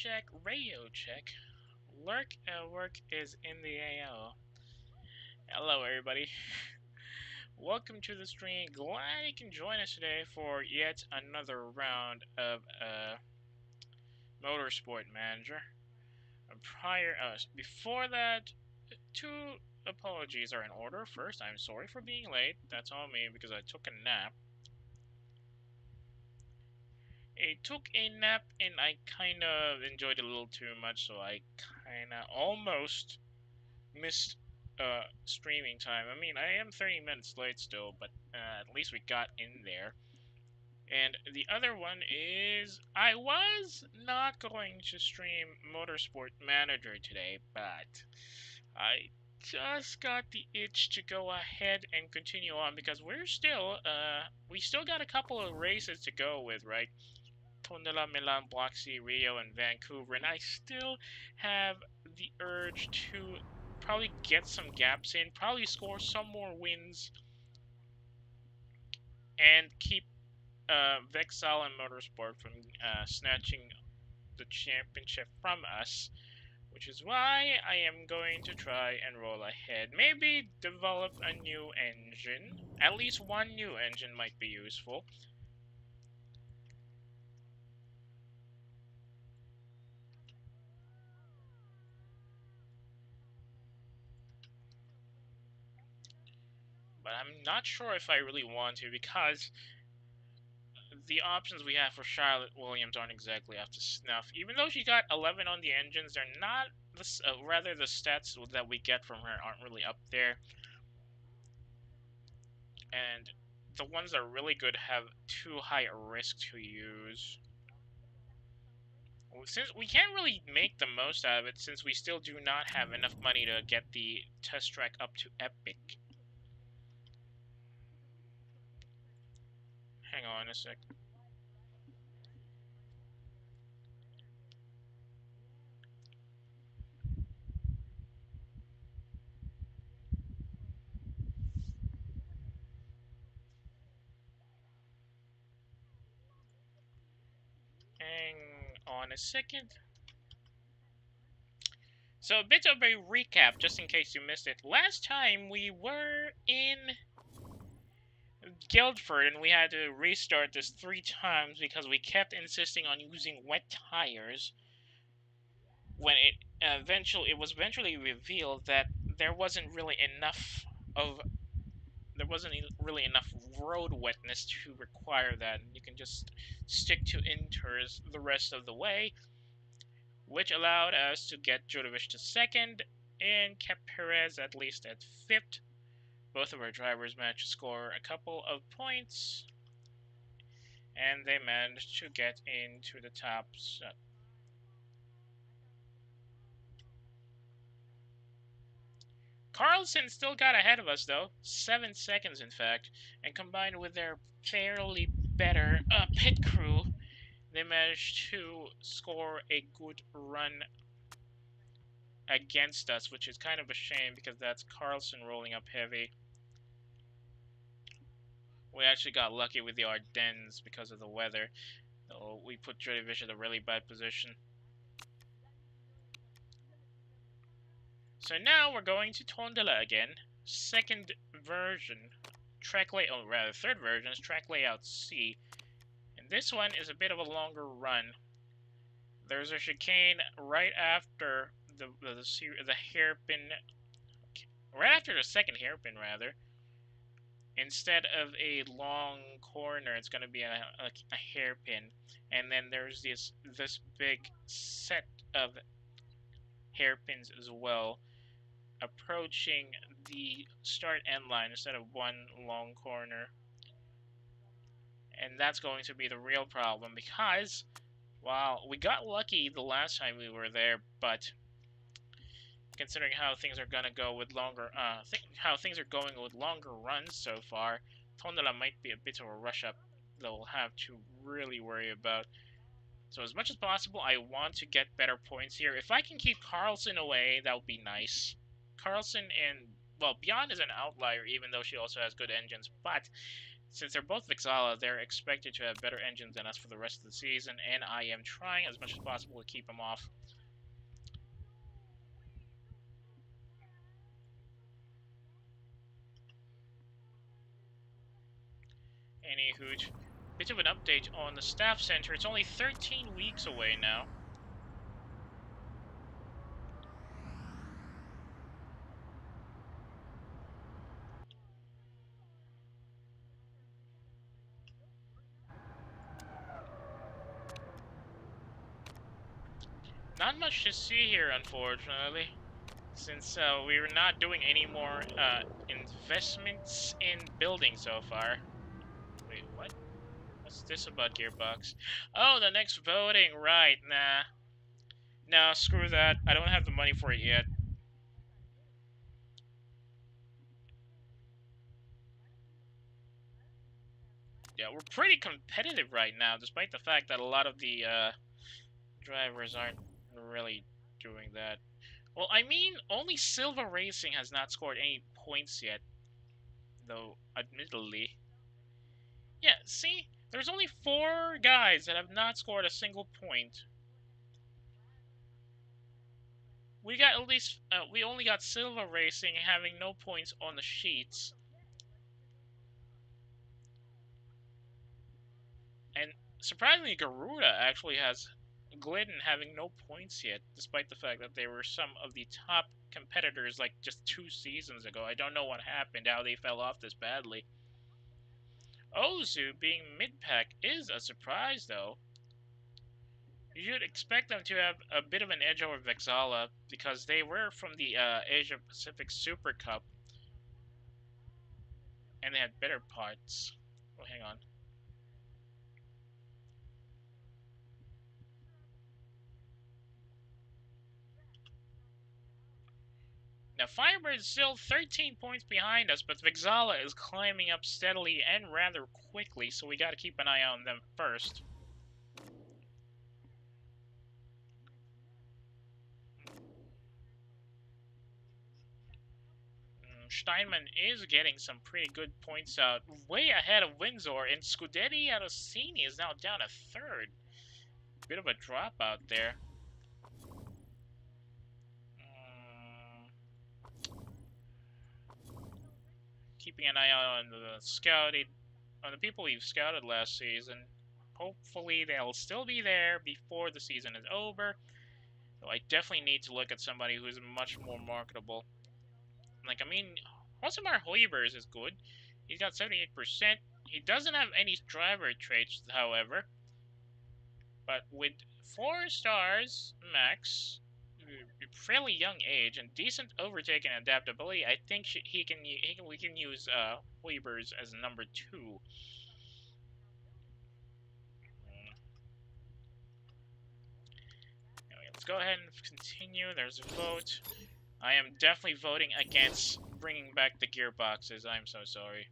check, radio check. Lurk work is in the AO. Hello, everybody. Welcome to the stream. Glad you can join us today for yet another round of Motorsport Manager. Before that, two apologies are in order. First, I'm sorry for being late. That's on me because I took a nap. I took a nap and I kind of enjoyed it a little too much, so I kind of almost missed streaming time. I mean, I am 30 minutes late still, but at least we got in there. And the other one is I was not going to stream Motorsport Manager today, but I just got the itch to go ahead and continue on because we still got a couple of races to go with, right? Tonela, Milan, Bloxy, Rio, and Vancouver, and I still have the urge to probably get some gaps in, probably score some more wins, and keep Vexal and Motorsport from snatching the championship from us, which is why I am going to try and roll ahead. Maybe develop a new engine. At least one new engine might be useful. But I'm not sure if I really want to because the options we have for Charlotte Williams aren't exactly up to snuff. Even though she got 11 on the engines, they're not. Rather, the stats that we get from her aren't really up there. And the ones that are really good have too high a risk to use. Since we can't really make the most out of it, since we still do not have enough money to get the test track up to Epic. Hang on a sec. Hang on a second. So a bit of a recap, just in case you missed it. Last time we were in Guildford and we had to restart this 3 times because we kept insisting on using wet tires. When it was eventually revealed that there wasn't really enough road wetness to require that. You can just stick to inters the rest of the way, which allowed us to get Judovic to second and kept Perez at least at fifth. Both of our drivers managed to score a couple of points, and they managed to get into the top. Carlson still got ahead of us, though, 7 seconds in fact, and combined with their fairly better pit crew, they managed to score a good run against us, which is kind of a shame because that's Carlson rolling up heavy. We actually got lucky with the Ardennes because of the weather, though we put Judovic in a really bad position. So now we're going to Tondela again. Second version, third version is track layout C. And this one is a bit of a longer run. There's a chicane right after the hairpin, right after the second hairpin rather. Instead of a long corner, it's going to be a hairpin, and then there's this big set of hairpins as well, approaching the start-end line instead of one long corner. And that's going to be the real problem because, while we got lucky the last time we were there, but considering how things are gonna go with longer, how things are going with longer runs so far, Tondela might be a bit of a rush-up that we'll have to really worry about. So as much as possible, I want to get better points here. If I can keep Carlson away, that would be nice. Carlson and, well, Beyond is an outlier, even though she also has good engines, but Since they're both Vixala, they're expected to have better engines than us for the rest of the season, and I am trying as much as possible to keep them off. Anywho, bit of an update on the staff center. It's only 13 weeks away now. Not much to see here, unfortunately, since we're not doing any more investments in buildings so far. Wait, what? What's this about Gearbox? Oh, the next voting, right, nah. No, screw that. I don't have the money for it yet. Yeah, we're pretty competitive right now, despite the fact that a lot of the drivers aren't really doing that. Well, I mean, only Silva Racing has not scored any points yet, though, admittedly. Yeah, see? There's only 4 guys that have not scored a single point. We got at least, we only got Silva Racing having no points on the sheets. And surprisingly, Garuda actually has Glidden having no points yet, despite the fact that they were some of the top competitors like just 2 seasons ago. I don't know what happened, how they fell off this badly. Ozu being mid-pack is a surprise, though. You should expect them to have a bit of an edge over Vexala because they were from the Asia Pacific Super Cup and they had better parts. Oh, hang on. Now, Firebird is still 13 points behind us, but Vexala is climbing up steadily and rather quickly, so we gotta keep an eye on them first. Steinman is getting some pretty good points out, way ahead of Windsor, and Scudetti Adosini is now down a third. Bit of a dropout there. Keeping an eye out on the people we've scouted last season. Hopefully they'll still be there before the season is over. So I definitely need to look at somebody who's much more marketable. Like, I mean, Josemar Hoibers is good. He's got 78%. He doesn't have any driver traits, however. But with 4 stars max, fairly young age, and decent overtake and adaptability, I think we can use Hoibers as number 2. Anyway, let's go ahead and continue. There's a vote. I am definitely voting against bringing back the gearboxes. I'm so sorry.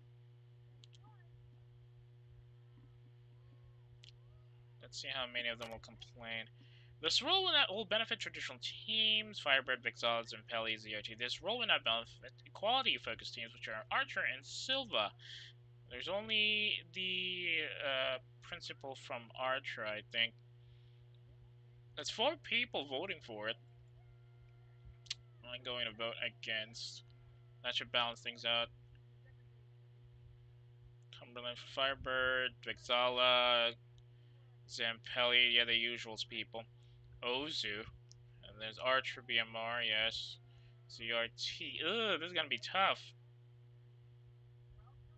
Let's see how many of them will complain. This rule will benefit traditional teams, Firebird, Vixals, and Peli, ZRT. This rule will not benefit equality-focused teams, which are Archer and Silva. There's only the principal from Archer, I think. That's 4 people voting for it. I'm going to vote against. That should balance things out. Cumberland for Firebird, Vixala, Zampelli, yeah, the usuals people. Ozu. And there's Archer BMR, yes. ZRT. Ugh, this is gonna be tough.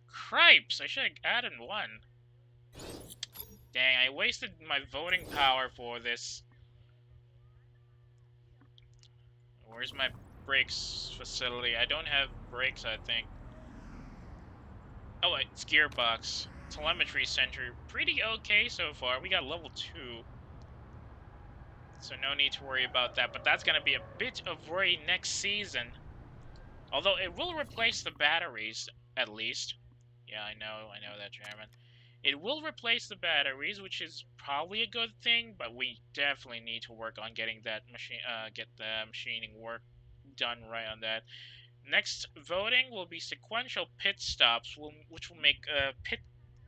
Cripes! I should have added 1. Dang, I wasted my voting power for this. Where's my brakes facility? I don't have brakes, I think. Oh, it's Gearbox. Telemetry Center. Pretty okay so far. We got level 2. So no need to worry about that. But that's going to be a bit of worry next season. Although it will replace the batteries, at least. Yeah, I know that, Chairman. It will replace the batteries, which is probably a good thing, but we definitely need to work on getting that get the machining work done right on that. Next voting will be sequential pit stops, which will make pit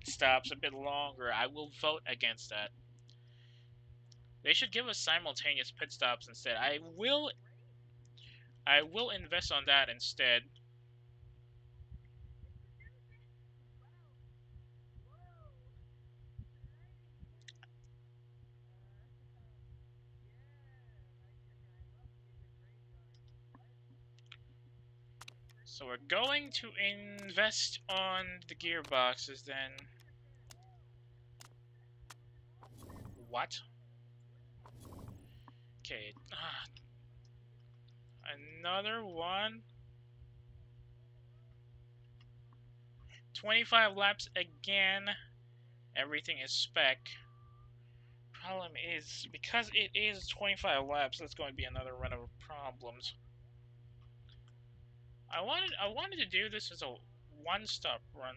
stops a bit longer. I will vote against that. They should give us simultaneous pit stops instead. I will invest on that instead. So we're going to invest on the gearboxes then. What? Okay. Another one. 25 laps again. Everything is spec. Problem is, because it is 25 laps, that's going to be another run of problems. I wanted to do this as a one-stop run.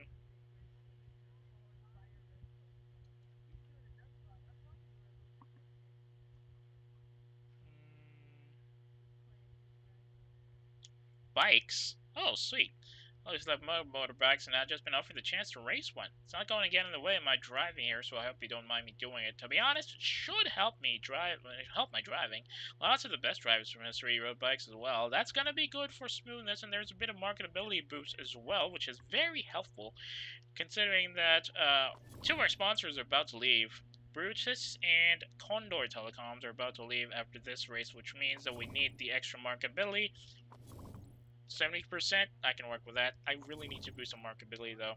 Bikes? Oh, sweet. I always love motorbikes, and I've just been offered the chance to race one. It's not going to get in the way of my driving here, so I hope you don't mind me doing it. To be honest, it should help me help my driving. Lots of the best drivers from history rode bikes as well. That's going to be good for smoothness, and there's a bit of marketability boost as well, which is very helpful, considering that two of our sponsors are about to leave. Brutus and Condor Telecoms are about to leave after this race, which means that we need the extra marketability. 70%, I can work with that. I really need to boost some marketability, though.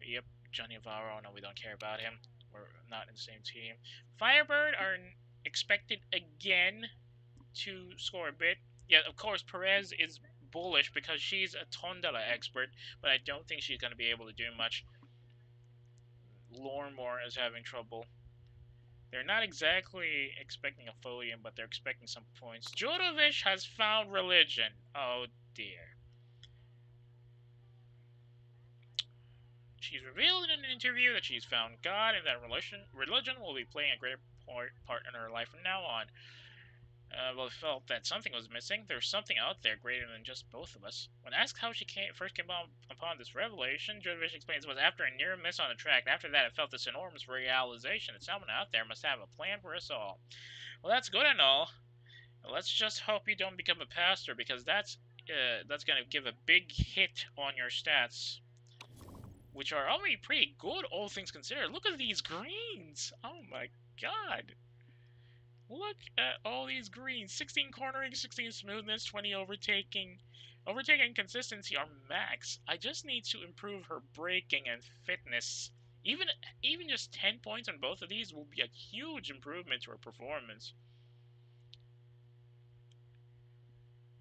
Yep, Johnny Navarro, no, we don't care about him. We're not in the same team. Firebird are expected again to score a bit. Yeah, of course, Perez is bullish because she's a Tondela expert, but I don't think she's going to be able to do much. Lormore is having trouble. They're not exactly expecting a podium, but they're expecting some points. Jodovic has found religion. Oh, dear. She's revealed in an interview that she's found God and that religion will be playing a greater part in her life from now on. Well, felt that something was missing. There's something out there greater than just both of us. When asked how she first came upon this revelation, Jodovic explains it was after a near miss on the track. After that, I felt this enormous realization that someone out there must have a plan for us all. Well, that's good and all. Let's just hope you don't become a pastor, because that's going to give a big hit on your stats, which are already pretty good, all things considered. Look at these greens! Oh my god! Look at all these greens. 16 cornering, 16 smoothness, 20 overtaking. Overtaking and consistency are max. I just need to improve her braking and fitness. Even just 10 points on both of these will be a huge improvement to her performance.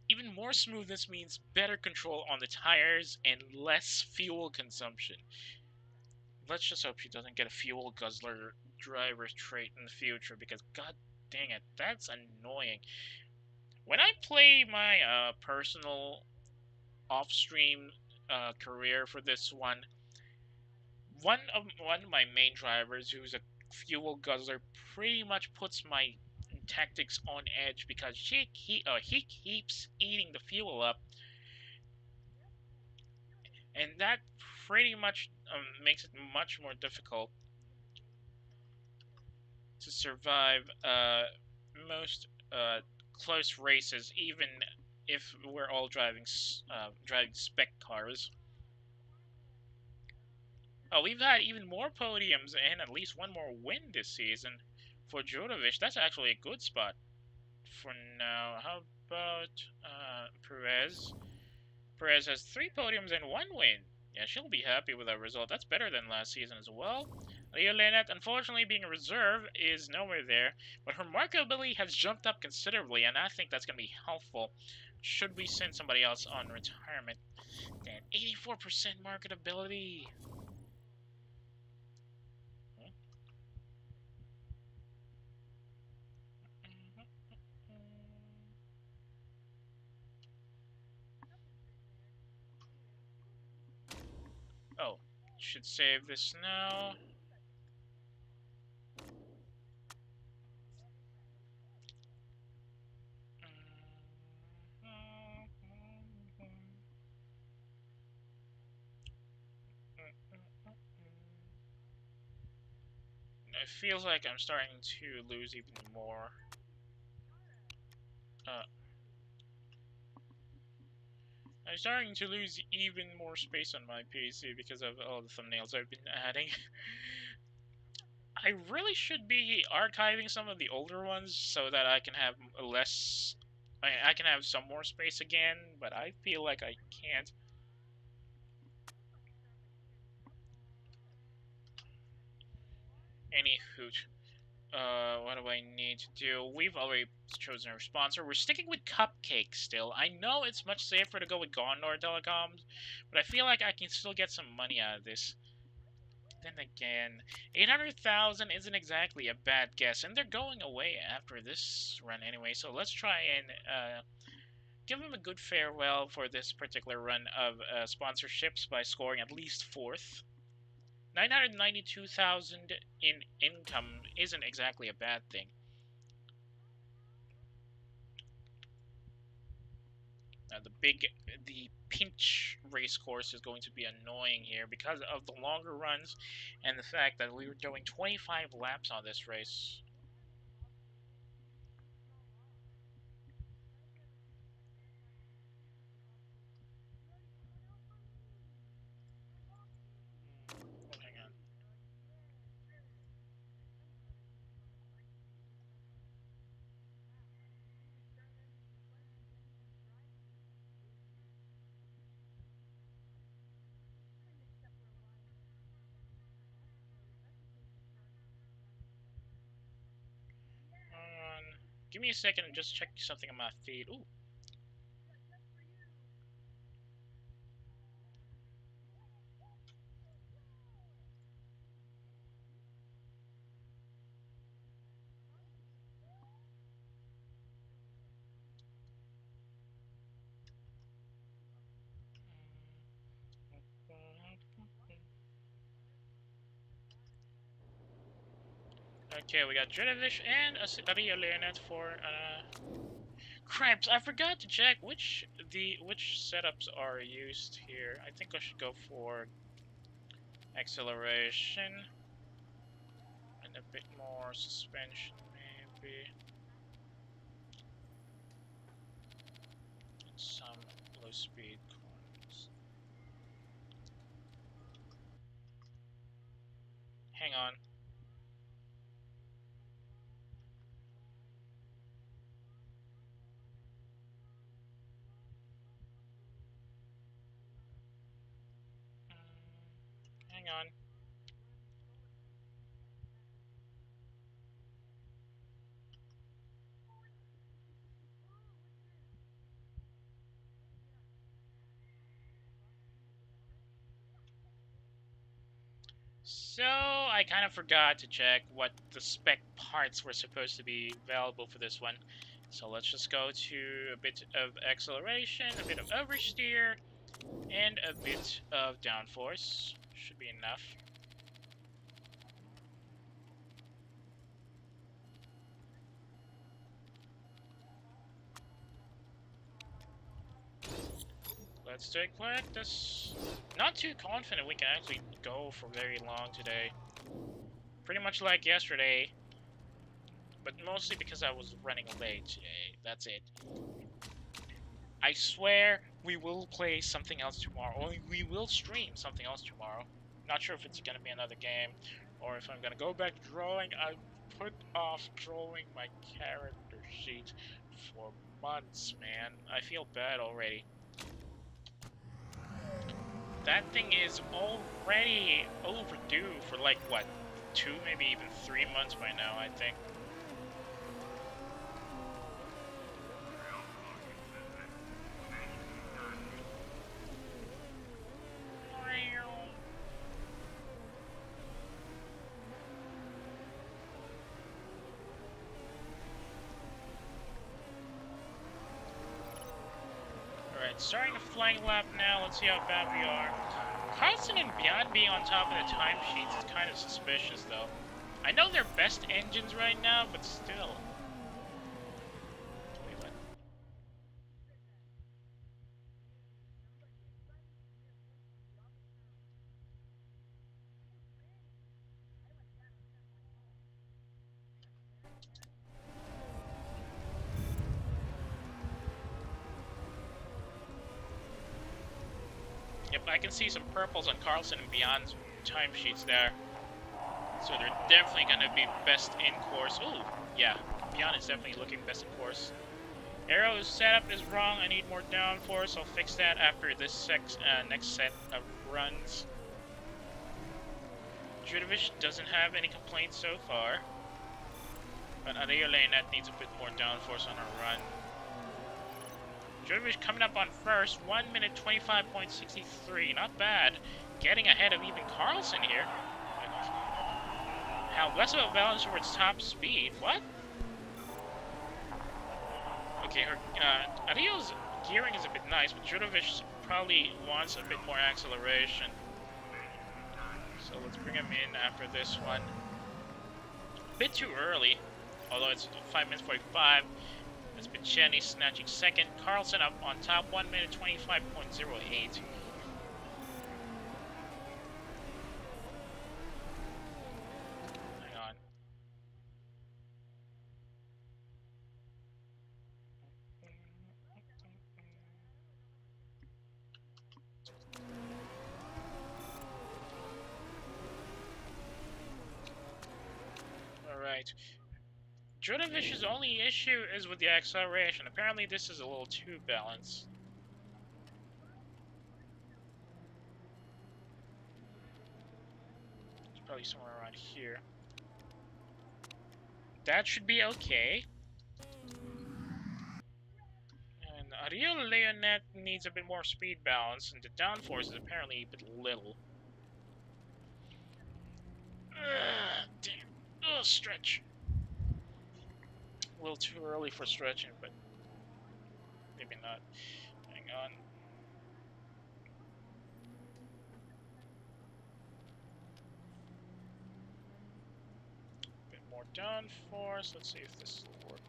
Even more smoothness means better control on the tires and less fuel consumption. Let's just hope she doesn't get a fuel guzzler driver's trait in the future, because god dang it, that's annoying. When I play my personal off-stream career for this one of my main drivers, who's a fuel guzzler, pretty much puts my tactics on edge, because he keeps eating the fuel up, and that pretty much makes it much more difficult to survive most close races, even if we're all driving spec cars. Oh, we've had even more podiums and at least one more win this season for Jodovic. That's actually a good spot for now. How about Perez? Perez has 3 podiums and 1 win. Yeah, she'll be happy with that result. That's better than last season as well. Leah Lynette, unfortunately, being a reserve, is nowhere there, but her marketability has jumped up considerably, and I think that's going to be helpful should we send somebody else on retirement. Then 84% marketability. Oh, should save this now. It feels like I'm starting to lose even more. I'm starting to lose even more space on my PC because of all the thumbnails I've been adding. I really should be archiving some of the older ones so that I can have less. I can have some more space again, but I feel like I can't. Any hoot. What do I need to do? We've already chosen our sponsor. We're sticking with Cupcake still. I know it's much safer to go with Gondor Telecoms, but I feel like I can still get some money out of this. Then again, 800,000 isn't exactly a bad guess, and they're going away after this run anyway, so let's try and give them a good farewell for this particular run of sponsorships by scoring at least 4th. 992,000 in income isn't exactly a bad thing. The pinch race course is going to be annoying here because of the longer runs and the fact that we were doing 25 laps on this race. Hang on. Give me a second and just check something on my feed. Ooh. Okay, we got Dredovish and a Leonette for Cripes. I forgot to check which setups are used here. I think I should go for acceleration and a bit more suspension, maybe. And some low speed corners. Hang on. Hang on. So, I kind of forgot to check what the spec parts were supposed to be available for this one. So let's just go to a bit of acceleration, a bit of oversteer, and a bit of downforce. Should be enough. Let's take practice. Not too confident we can actually go for very long today. Pretty much like yesterday, but mostly because I was running late today. That's it. I swear we will play something else tomorrow. Or we will stream something else tomorrow. Not sure if it's gonna be another game or if I'm gonna go back to drawing. I put off drawing my character sheet for months, man. I feel bad already. That thing is already overdue for like, what, 2, maybe even 3 months by now, I think. Alright, starting the flying lap now. Let's see how bad we are. Carlson and Beyond being on top of the timesheets is kind of suspicious, though. I know they're best engines right now, but still. Yep, I can see some purples on Carlson and Beyond's timesheets there. So they're definitely going to be best in course. Oh, yeah. Beyond is definitely looking best in course. Arrow's setup is wrong. I need more downforce. I'll fix that after this next set of runs. Judovic doesn't have any complaints so far. But Adeo Leonet needs a bit more downforce on her run. Judovic coming up on first. 1 minute 25.63. Not bad. Getting ahead of even Carlson here. How less of a balance towards top speed. What? Okay, her Adeo's gearing is a bit nice, but Judovic probably wants a bit more acceleration. So let's bring him in after this one. A bit too early, although it's 5 minutes 45. That's Picheni snatching second. Carlson up on top, 1 minute 25.08. Alright. Jodovic's only issue is with the acceleration. Apparently this is a little too balanced. It's probably somewhere around here. That should be okay. And Ariel Leonet needs a bit more speed balance, and the downforce is apparently a bit little. Damn. Oh, stretch. A little too early for stretching, but maybe not. Hang on. A bit more downforce. Let's see if this will work.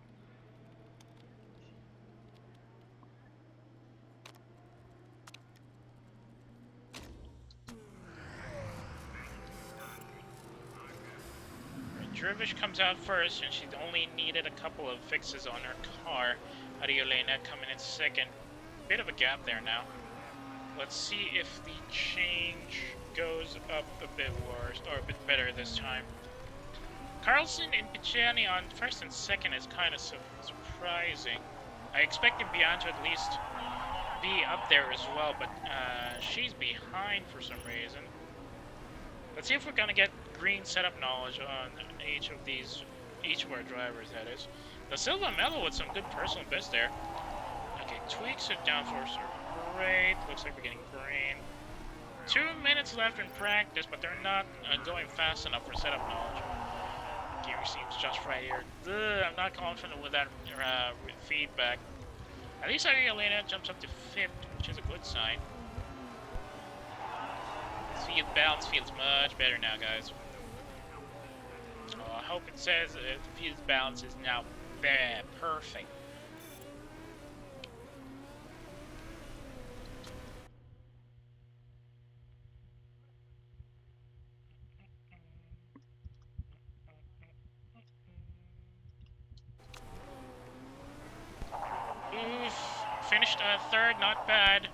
Drivish comes out first, and she only needed a couple of fixes on her car. Ariolena coming in second. Bit of a gap there now. Let's see if the change goes up a bit worse, or a bit better this time. Carlson and Pichani on first and second is kind of surprising. I expected Beyond to at least be up there as well, but she's behind for some reason. Let's see if we're gonna get green setup knowledge on each of our drivers, that is. The Silva Mello with some good personal best there. Okay, tweaks of downforce are great. Looks like we're getting green. 2 minutes left in practice, but they're not going fast enough for setup knowledge. Gear seems just right here. Ugh, I'm not confident with that feedback. At least Elena jumps up to 5th, which is a good sign. Field balance feels much better now, guys. Oh, I hope it says the field balance is now perfect. Oof. Finished 3rd, not bad.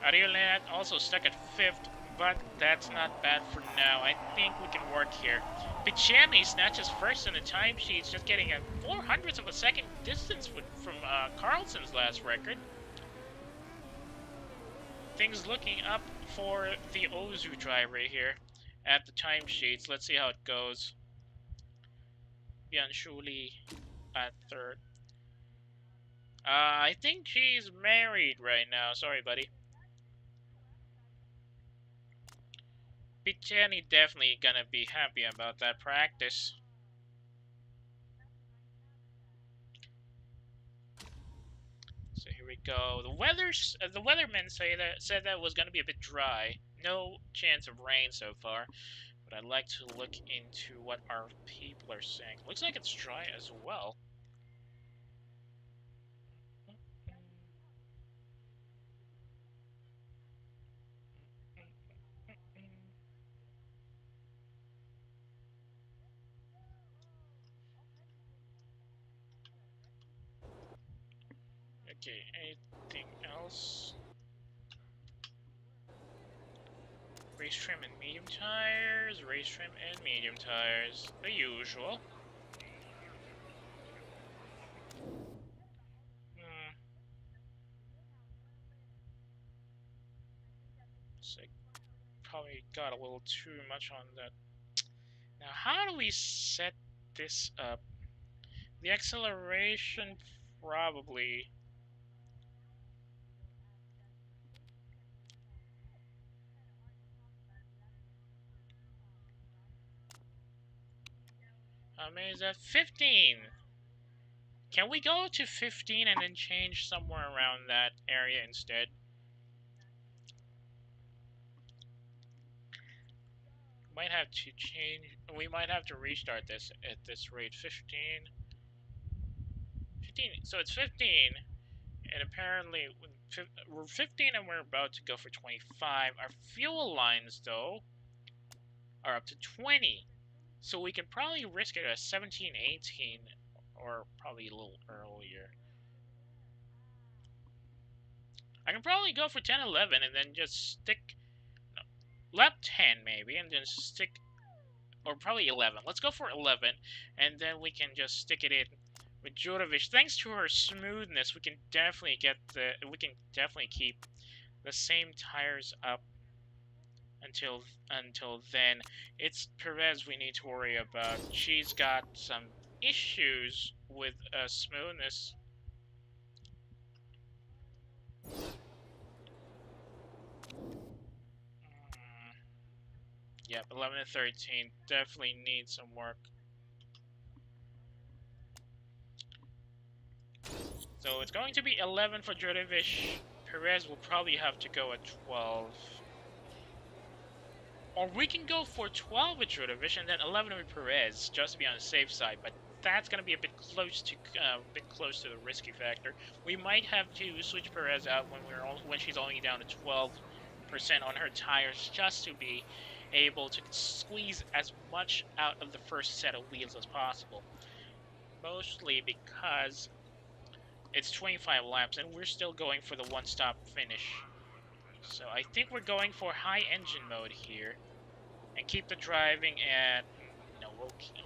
Ariolet also stuck at 5th, but that's not bad for now. I think we can work here. Pichani snatches first in the timesheets, just getting a 0.04 of a second distance from Carlson's last record. Things looking up for the Ozu driver here at the timesheets. Let's see how it goes. Bianchuli at 3rd. I think she's married right now. Sorry, buddy. Pichani definitely gonna be happy about that practice. So here we go. The weathermen said that it was gonna be a bit dry. No chance of rain so far, but I'd like to look into what our people are saying. Looks like it's dry as well. Okay, anything else? Race trim and medium tires, race trim and medium tires, the usual. So probably got a little too much on that. Now, how do we set this up? The acceleration, probably. How many is that? 15! Can we go to 15 and then change somewhere around that area instead? Might have to change. We might have to restart this at this rate. 15. 15. So it's 15. And apparently, we're 15 and we're about to go for 25. Our fuel lines, though, are up to 20. So we can probably risk it at 17, 18, or probably a little earlier. I can probably go for 10, 11, and then just stick... No, lap 10, maybe, and then stick... Or probably 11. Let's go for 11, and then we can just stick it in with Jurovic. Thanks to her smoothness, we can definitely get the... We can definitely keep the same tires up until then. It's Perez we need to worry about. She's got some issues with smoothness. Yep, 11 and 13 definitely need some work. So it's going to be 11 for Jurovic. Perez will probably have to go at 12. Or we can go for 12 with Jurovic and then 11 with Perez, just to be on the safe side. But that's going to be a bit close to the risky factor. We might have to switch Perez out when she's only down to 12% on her tires, just to be able to squeeze as much out of the first set of wheels as possible. Mostly because it's 25 laps and we're still going for the one-stop finish. So I think we're going for high engine mode here, and keep the driving at,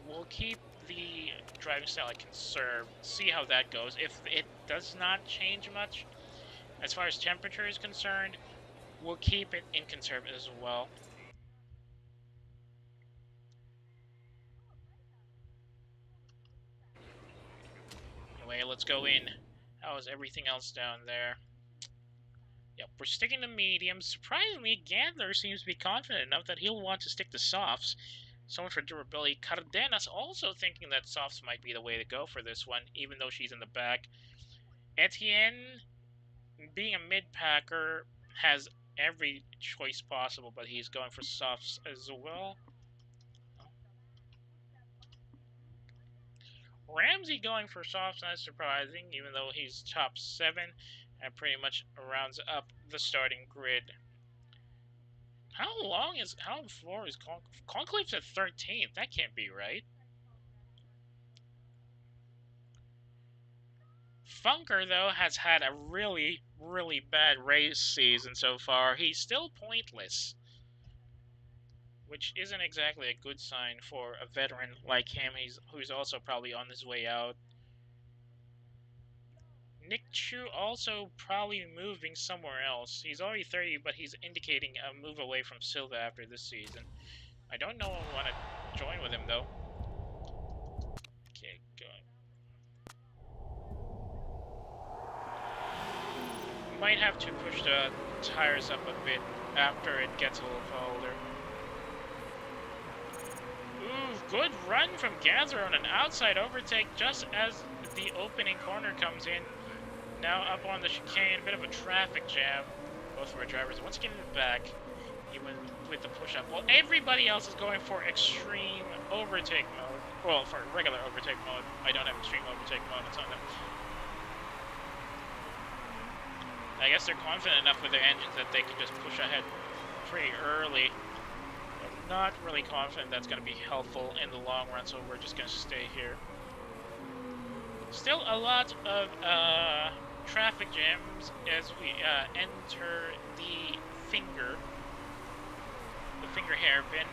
we'll keep the driving style at conserve. See how that goes. If it does not change much as far as temperature is concerned, we'll keep it in conserve as well. Anyway, let's go in. How is everything else down there? Yep, we're sticking to mediums. Surprisingly, Gandler seems to be confident enough that he'll want to stick to softs. Someone for durability. Cardenas also thinking that softs might be the way to go for this one, even though she's in the back. Etienne, being a mid-packer, has every choice possible, but he's going for softs as well. Ramsey going for softs, not surprising, even though he's top 7 and pretty much rounds up the starting grid. How far is Conclave's at 13th? That can't be right. Funker, though, has had a really, really bad race season so far. He's still pointless, which isn't exactly a good sign for a veteran like him, who's also probably on his way out. Nick Chu also probably moving somewhere else. He's already 30, but he's indicating a move away from Silva after this season. I don't know if I want to join with him, though. Okay, good. Might have to push the tires up a bit after it gets a little colder. Ooh, good run from Gazer on an outside overtake just as the opening corner comes in. Now up on the chicane, a bit of a traffic jam. Both of our drivers once again in the back, even with the push-up. Well, everybody else is going for extreme overtake mode. Well, for regular overtake mode. I don't have extreme overtake mode, it's on them. I guess they're confident enough with their engines that they can just push ahead pretty early. I'm not really confident that's going to be helpful in the long run, so we're just going to stay here. Still a lot of traffic jams as we enter the finger. the finger hairpin.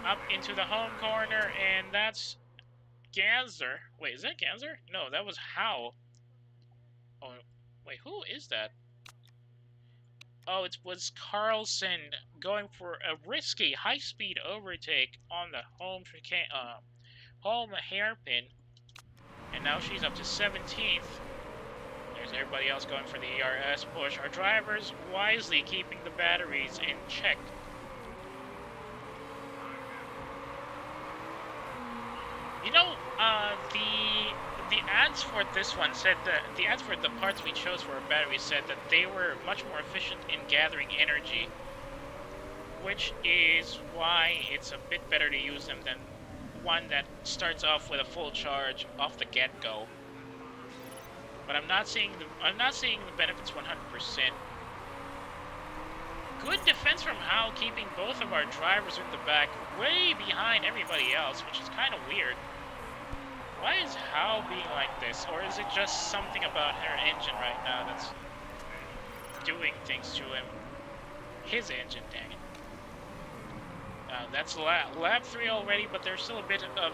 Up into the home corner, and that's Ganser. Wait, is that Ganser? No, that was Howe. Oh, wait, who is that? Oh, it was Carlson going for a risky high-speed overtake on the home hairpin, and now she's up to 17th. There's everybody else going for the ERS push. Our drivers wisely keeping the batteries in check. You know, the ads for this one said that the ads for the parts we chose for our batteries said that they were much more efficient in gathering energy, which is why it's a bit better to use them than one that starts off with a full charge off the get-go. But I'm not seeing the benefits 100%. Good defense from Howe, keeping both of our drivers in the back way behind everybody else, which is kind of weird. Why is Howe being like this? Or is it just something about her engine right now that's doing things to him? His engine, dang it. That's lap 3 already, but there's still a bit of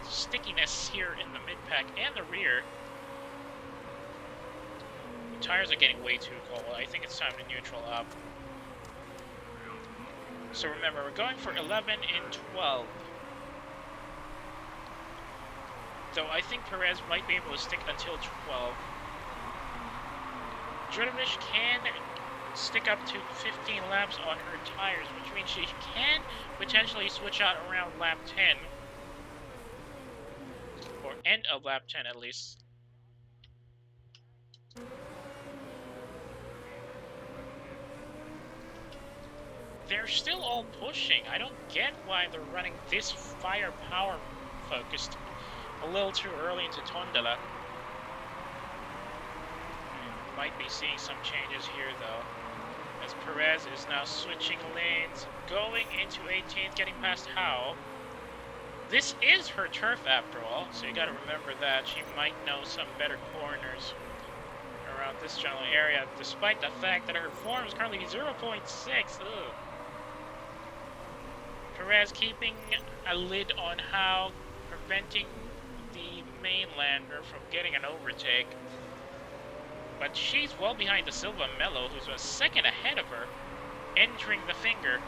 stickiness here in the mid-pack and the rear. The tires are getting way too cold. I think it's time to neutral up. So remember, we're going for 11 and 12. Though I think Perez might be able to stick until 12. Drinovic can stick up to 15 laps on her tires, which means she can potentially switch out around lap 10. Or end of lap 10 at least. They're still all pushing. I don't get why they're running this firepower focused a little too early into Tondela. Might be seeing some changes here though, as Perez is now switching lanes, going into 18th, getting past Howe. This is her turf after all, so you gotta remember that. She might know some better corners around this general area, despite the fact that her form is currently 0.6. Ugh. Perez keeping a lid on Howe, preventing the mainlander from getting an overtake. But she's well behind the Silva Mello, who's a second ahead of her, entering the finger.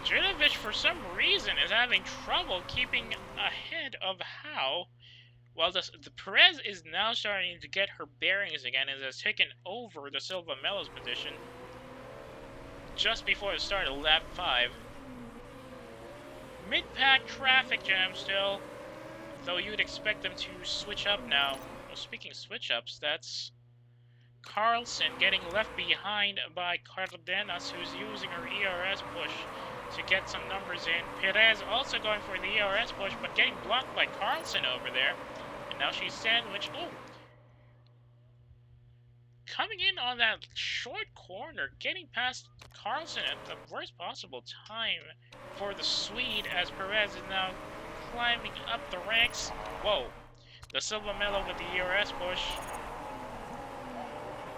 Drinovic, for some reason, is having trouble keeping ahead of Howe, while the Perez is now starting to get her bearings again, and has taken over the Silva Mello's position just before the start of lap 5. Mid-pack traffic jam still, though you'd expect them to switch up now. Well, speaking of switch-ups, that's Carlson getting left behind by Cardenas, who's using her ERS push to get some numbers in. Perez also going for the ERS push, but getting blocked by Carlson over there. And now she's sandwiched. Oh! Coming in on that short corner, getting past Carlson at the worst possible time for the Swede, as Perez is now climbing up the ranks. Whoa. The Silva Mello with the ERS push.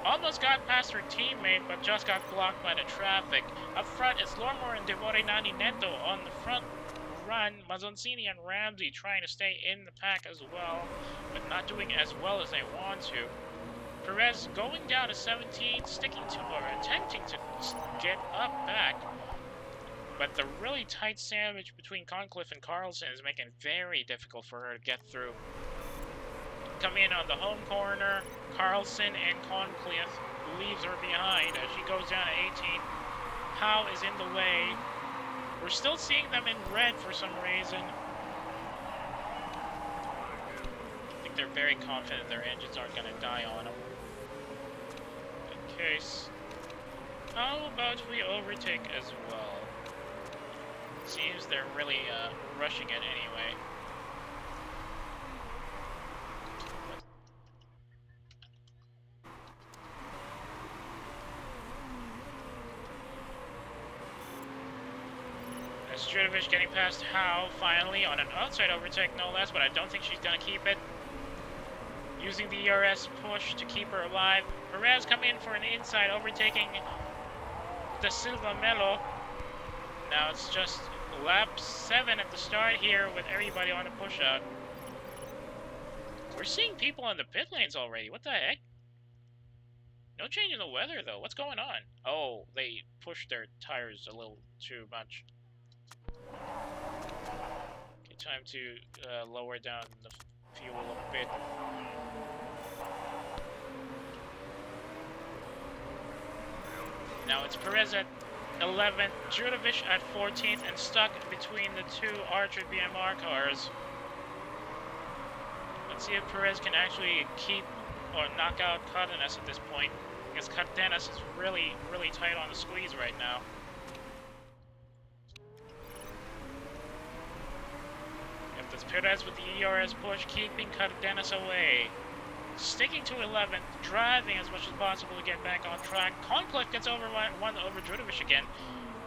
Almost got past her teammate, but just got blocked by the traffic. Up front is Lormor and Devorenani Neto on the front run. Mazzoncini and Ramsey trying to stay in the pack as well, but not doing as well as they want to. Perez going down to 17, sticking to or attempting to get up back. But the really tight sandwich between Concliffe and Carlson is making it very difficult for her to get through. Come in on the home corner, Carlson and Concliffe leaves her behind as she goes down to 18. Howe is in the way. We're still seeing them in red for some reason. I think they're very confident their engines aren't going to die on them. In case. How about we overtake as well? Seems they're really rushing it anyway. Strudovic getting past Howe finally on an outside overtake, no less, but I don't think she's gonna keep it. Using the ERS push to keep her alive. Perez coming in for an inside, overtaking the Silva Melo. Now it's just lap 7 at the start here with everybody on a push out. We're seeing people in the pit lanes already. What the heck? No change in the weather though. What's going on? Oh, they pushed their tires a little too much. Okay, time to lower down the fuel a bit. Now it's Perez at 11th, Judovic at 14th, and stuck between the two Archer BMR cars. Let's see if Perez can actually keep or knock out Cardenas at this point, because Cardenas is really tight on the squeeze right now. If this Perez with the ERS push, keeping Cardenas away. Sticking to 11th, driving as much as possible to get back on track. Conflict gets over Judovic again.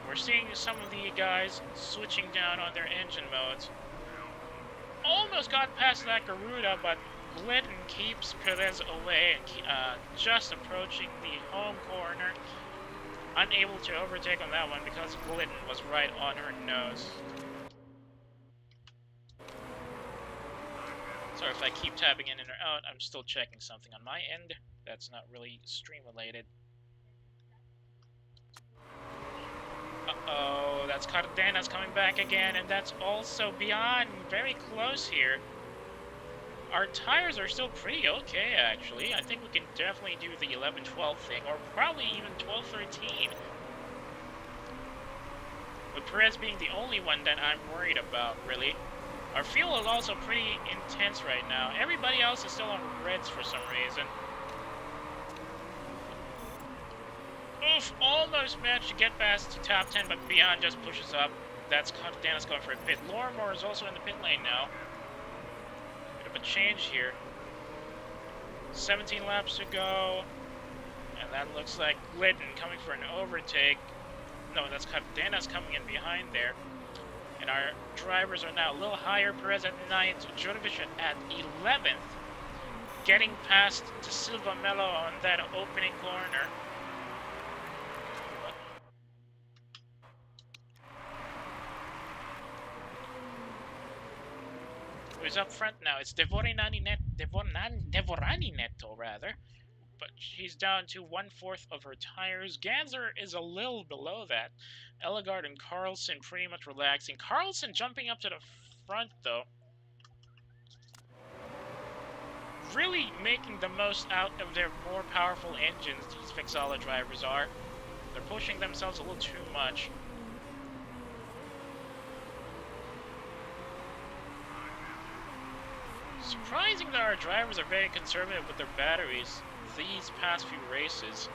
We're seeing some of the guys switching down on their engine modes. Almost got past that Garuda, but Glidden keeps Perez away and just approaching the home corner. Unable to overtake on that one because Glidden was right on her nose. Sorry if I keep tapping in and out, I'm still checking something on my end. That's not really stream related. Uh-oh, that's Cardenas coming back again, and that's also beyond very close here. Our tires are still pretty okay, actually. I think we can definitely do the 11-12 thing, or probably even 12-13. With Perez being the only one that I'm worried about, really. Our fuel is also pretty intense right now. Everybody else is still on reds for some reason. Oof, almost managed to get past the top 10, but beyond just pushes up. That's Cardenas going for a pit. Lorimer is also in the pit lane now. Bit of a change here. 17 laps to go. And that looks like Glidden coming for an overtake. No, that's Cardenas coming in behind there. And our drivers are now a little higher. Perez at 9th, Judovic at 11th. Getting past De Silva Melo on that opening corner. Who's up front now? It's Devorani Neto, rather. But she's down to 1/4 of her tires. Ganser is a little below that. Ellegard and Carlson pretty much relaxing. Carlson jumping up to the front, though. Really making the most out of their more powerful engines, these Vexala drivers are. They're pushing themselves a little too much. Surprising that our drivers are very conservative with their batteries these past few races.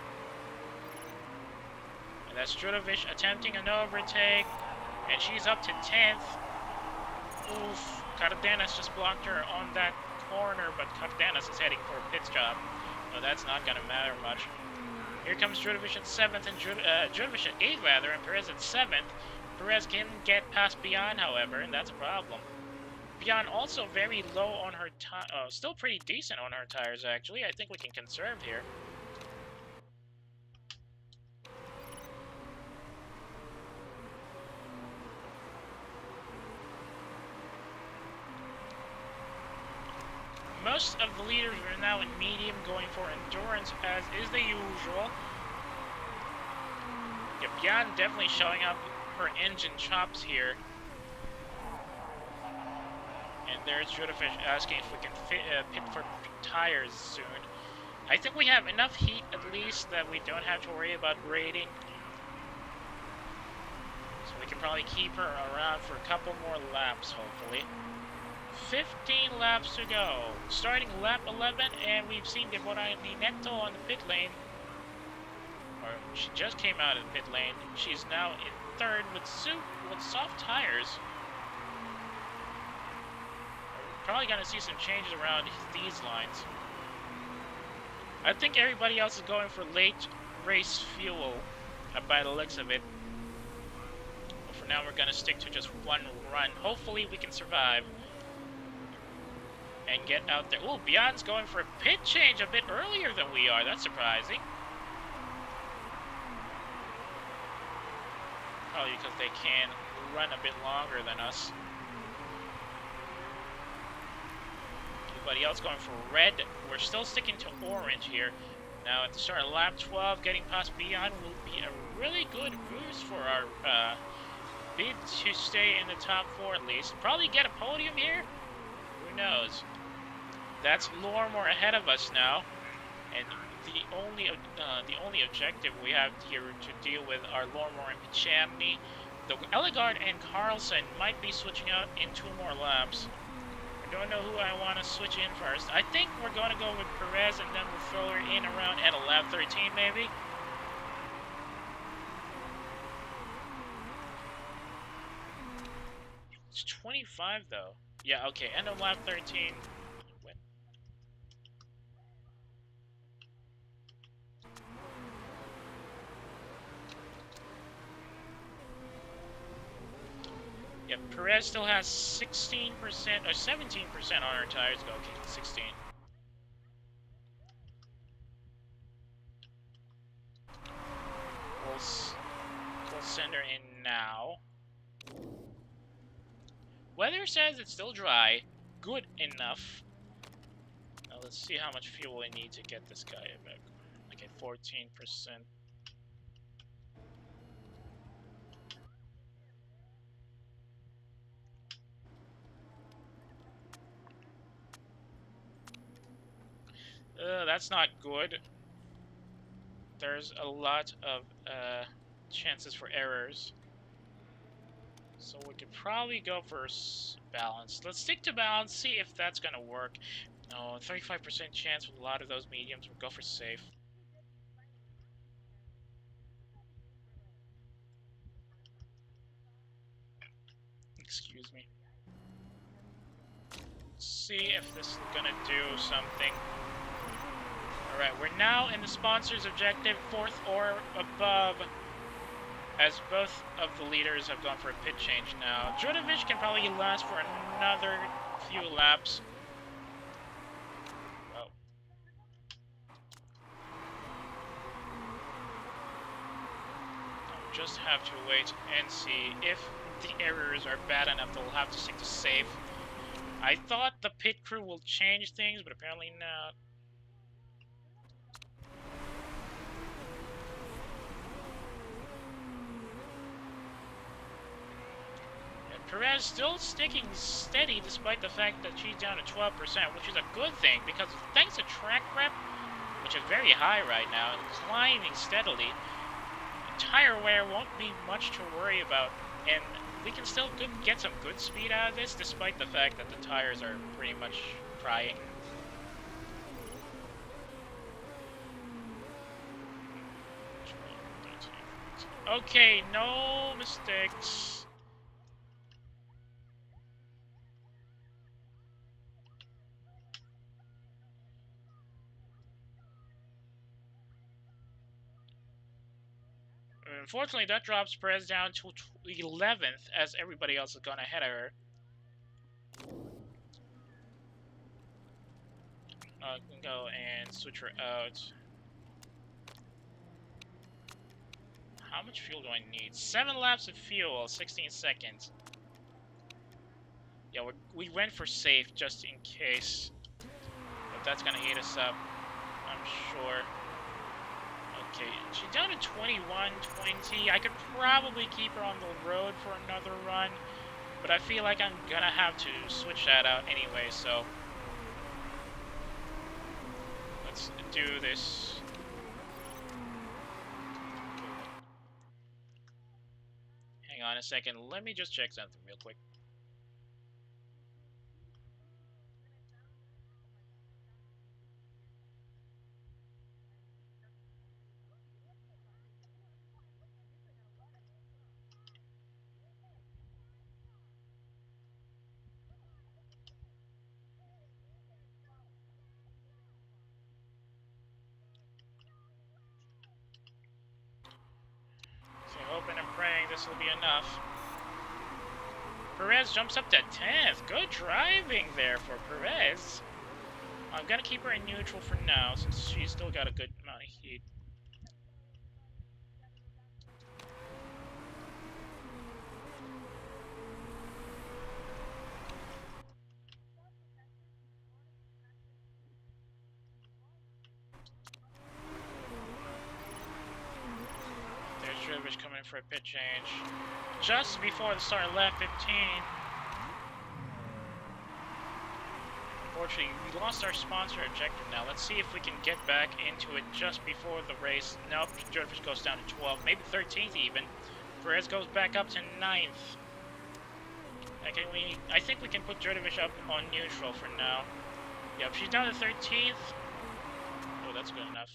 And that's Judovic attempting an overtake, and she's up to 10th. Oof, Cardenas just blocked her on that corner, but Cardenas is heading for a pit stop, so that's not going to matter much. Here comes Judovic at 7th, and Judovic at 8th rather, and Perez at 7th. Perez can get past Beyond, however, and that's a problem. Beyond also very low on her still pretty decent on her tires, actually. I think we can conserve here. Most of the leaders are now in medium, going for endurance, as is the usual. Yeah, Beyond definitely showing up her engine chops here. And there's Judovic asking if we can pit for tires soon. I think we have enough heat, at least, that we don't have to worry about braiding. So we can probably keep her around for a couple more laps, hopefully. 15 laps to go. Starting lap 11, and we've seen Devorani Neto on the pit lane. Or she just came out of the pit lane. She's now in 3rd with soft tires. Probably gonna see some changes around these lines. I think everybody else is going for late race fuel, by the looks of it. for now, we're gonna stick to just one run. Hopefully, we can survive and get out there. Ooh, Beyond's going for a pit change a bit earlier than we are. That's surprising. Probably because they can run a bit longer than us. Everybody else going for red. We're still sticking to orange here. Now, at the start of lap 12, getting past Beyond will be a really good boost for our bid to stay in the top 4 at least. Probably get a podium here. Who knows? That's Lormore ahead of us now, and the only objective we have here to deal with are Lormore and Pichamni. The Ellegard and Carlson might be switching out in 2 more laps. I don't know who I want to switch in first. I think we're going to go with Perez, and then we'll throw her in around at a lap 13 maybe. It's 25 though. Yeah, okay, end of lap 13. Yeah, Perez still has 16% or 17% on her tires. Go, okay, 16. We'll send her in now. Weather says it's still dry. Good enough. Now let's see how much fuel we need to get this guy back. Okay, 14%. That's not good. There's a lot of chances for errors. So we could probably go for balance. Let's stick to balance, see if that's going to work. No, 35% chance with a lot of those mediums. We'll go for safe. Excuse me. Let's see if this is going to do something. Alright, we're now in the sponsor's objective, 4th or above, as both of the leaders have gone for a pit change now. Jordovich can probably last for another few laps. Oh. I'll just have to wait and see if the errors are bad enough that we'll have to stick to safe. I thought the pit crew will change things, but apparently not. Perez still sticking steady despite the fact that she's down to 12%, which is a good thing because thanks to track rep, which is very high right now, and climbing steadily, tire wear won't be much to worry about, and we can still get some good speed out of this despite the fact that the tires are pretty much crying. Okay, no mistakes. Unfortunately, that drops Perez down to 11th, as everybody else has gone ahead of her. I can go and switch her out. How much fuel do I need? 7 laps of fuel, 16 seconds. Yeah, we went for safe just in case. But that's gonna eat us up, I'm sure. Okay, she's down to 21, 20. I could probably keep her on the road for another run, but I feel like I'm gonna have to switch that out anyway, so let's do this. Hang on a second, let me just check something real quick. So hoping and praying this will be enough. Perez jumps up to 10th. Good driving there for Perez. I'm going to keep her in neutral for now, since she's still got a good amount of heat. Coming in for a pit change just before the start of lap 15. Unfortunately, we lost our sponsor objective now. Let's see if we can get back into it just before the race. Nope, Jurdovic goes down to 12, maybe 13th even. Perez goes back up to 9th. I think we can put Jurdovic up on neutral for now. Yep, she's down to 13th. Oh, that's good enough.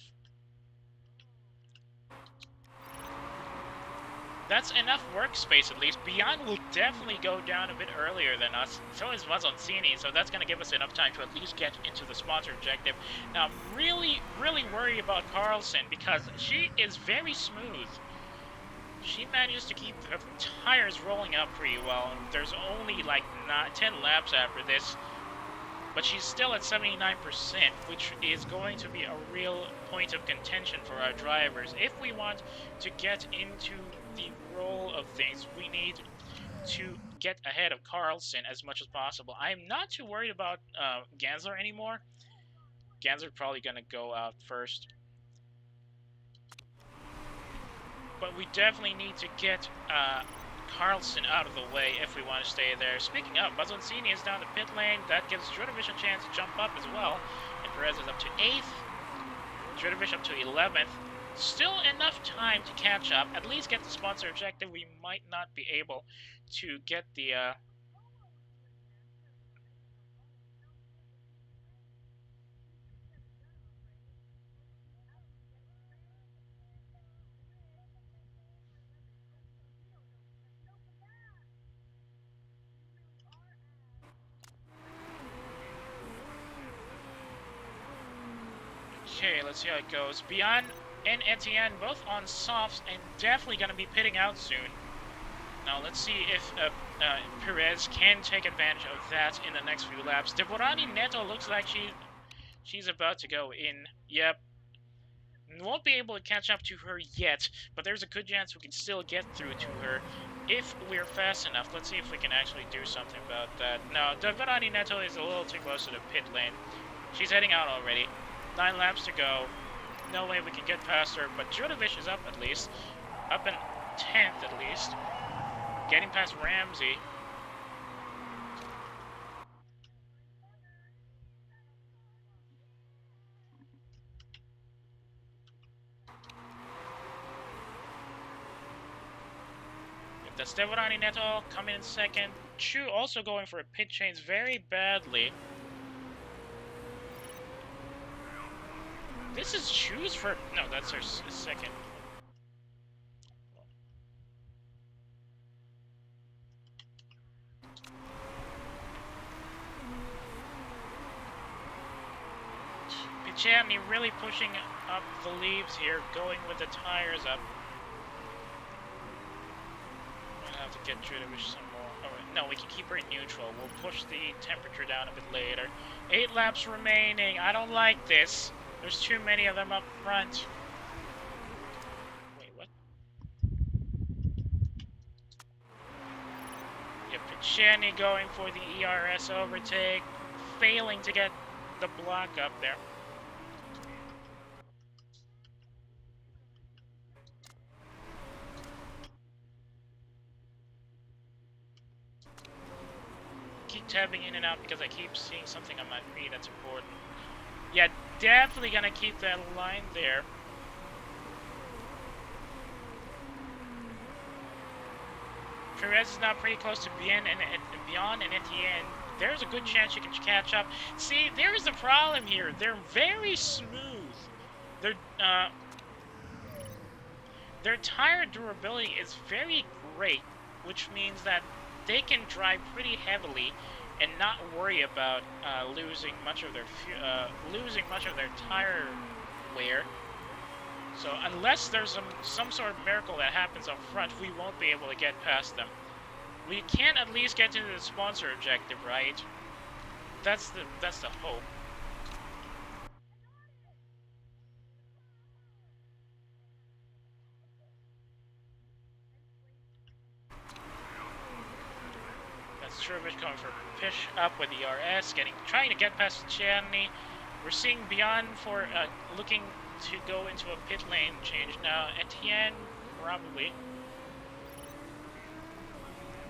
That's enough workspace, at least. Beyond will definitely go down a bit earlier than us. So is Mazzoncini, so that's going to give us enough time to at least get into the sponsor objective. Now, I'm really worried about Carlson, because she is very smooth. She manages to keep the tires rolling up pretty well. There's only like 10 laps after this, but she's still at 79%, which is going to be a real point of contention for our drivers. If we want to get into the roll of things, we need to get ahead of Carlson as much as possible. I'm not too worried about Gansler anymore. Gansler's probably going to go out first. But we definitely need to get Carlson out of the way if we want to stay there. Speaking of, Mazzoncini is down the pit lane. That gives Jurdovic a chance to jump up as well. And Perez is up to 8th. Jurdovic up to 11th. Still enough time to catch up, at least get the sponsor objective. We might not be able to get the Okay, let's see how it goes. Beyond and Etienne both on softs and definitely going to be pitting out soon. Now let's see if Perez can take advantage of that in the next few laps. Devorani Neto looks like she's about to go in. Yep. Won't be able to catch up to her yet, but there's a good chance we can still get through to her if we're fast enough. Let's see if we can actually do something about that. No, Devorani Neto is a little too close to the pit lane. She's heading out already. 9 laps to go. No way we can get past her, but Jurdovic is up at least. Up in 10th at least. Getting past Ramsey. That's Devorani Neto coming in second. Chu also going for a pit change very badly. This is Chu's for... No, that's her second. Pichani really pushing up the leaves here, going with the tires up. I'm gonna have to get Jurdovic some more. Oh, no, we can keep her in neutral. We'll push the temperature down a bit later. 8 laps remaining. I don't like this. There's too many of them up front. Wait, what? Yeah, Pichani going for the ERS overtake, failing to get the block up there. Keep tabbing in and out because I keep seeing something on my feed that's important. Yeah, definitely gonna keep that line there. Perez is now pretty close to Beyond and Etienne. There's a good chance you can catch up. See, there's the problem here. They're very smooth. Their tire durability is very great, which means that they can drive pretty heavily and not worry about losing much of their tire wear. So unless there's some sort of miracle that happens up front, we won't be able to get past them. We can at least get to the sponsor objective, right? That's the hope. That's Trubich coming for push up with the RS, trying to get past Gianni. We're seeing Beyond for looking to go into a pit lane change now. Etienne, probably.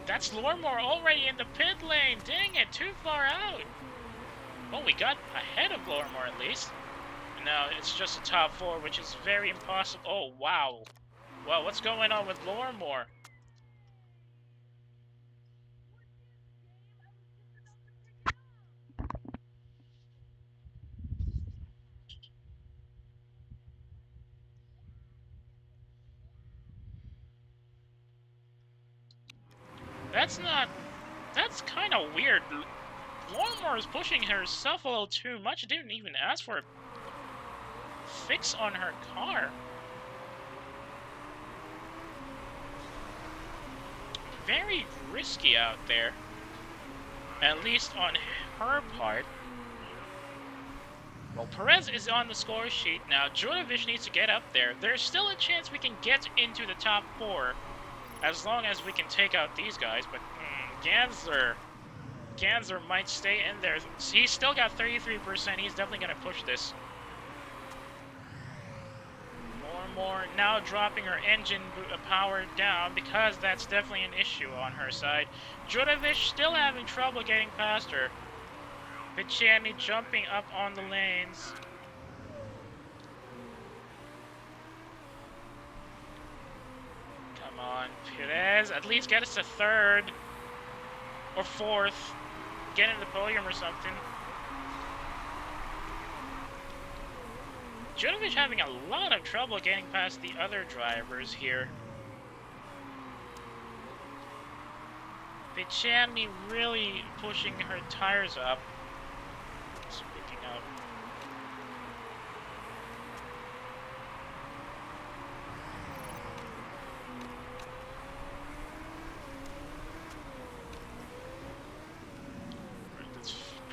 That's Lormore already in the pit lane. Dang it, too far out. Well, we got ahead of Lormore at least. And now it's just a top 4, which is very impossible. Oh, wow. Wow, what's going on with Lormore? That's kind of weird. Lormore is pushing herself a little too much. Didn't even ask for a fix on her car. Very risky out there. At least on her part. Well, Perez is on the score sheet now. Djurjevic needs to get up there. There's still a chance we can get into the top 4. As long as we can take out these guys. But Ganser might stay in there. He's still got 33%. He's definitely going to push this. More now dropping her engine power down because that's definitely an issue on her side. Djurjevic still having trouble getting past her. Picciani jumping up on the lanes. Come on, Perez, at least get us to 3rd or 4th. Get in the podium or something. Djurjevic having a lot of trouble getting past the other drivers here. Picciani really pushing her tires up. Speaking of.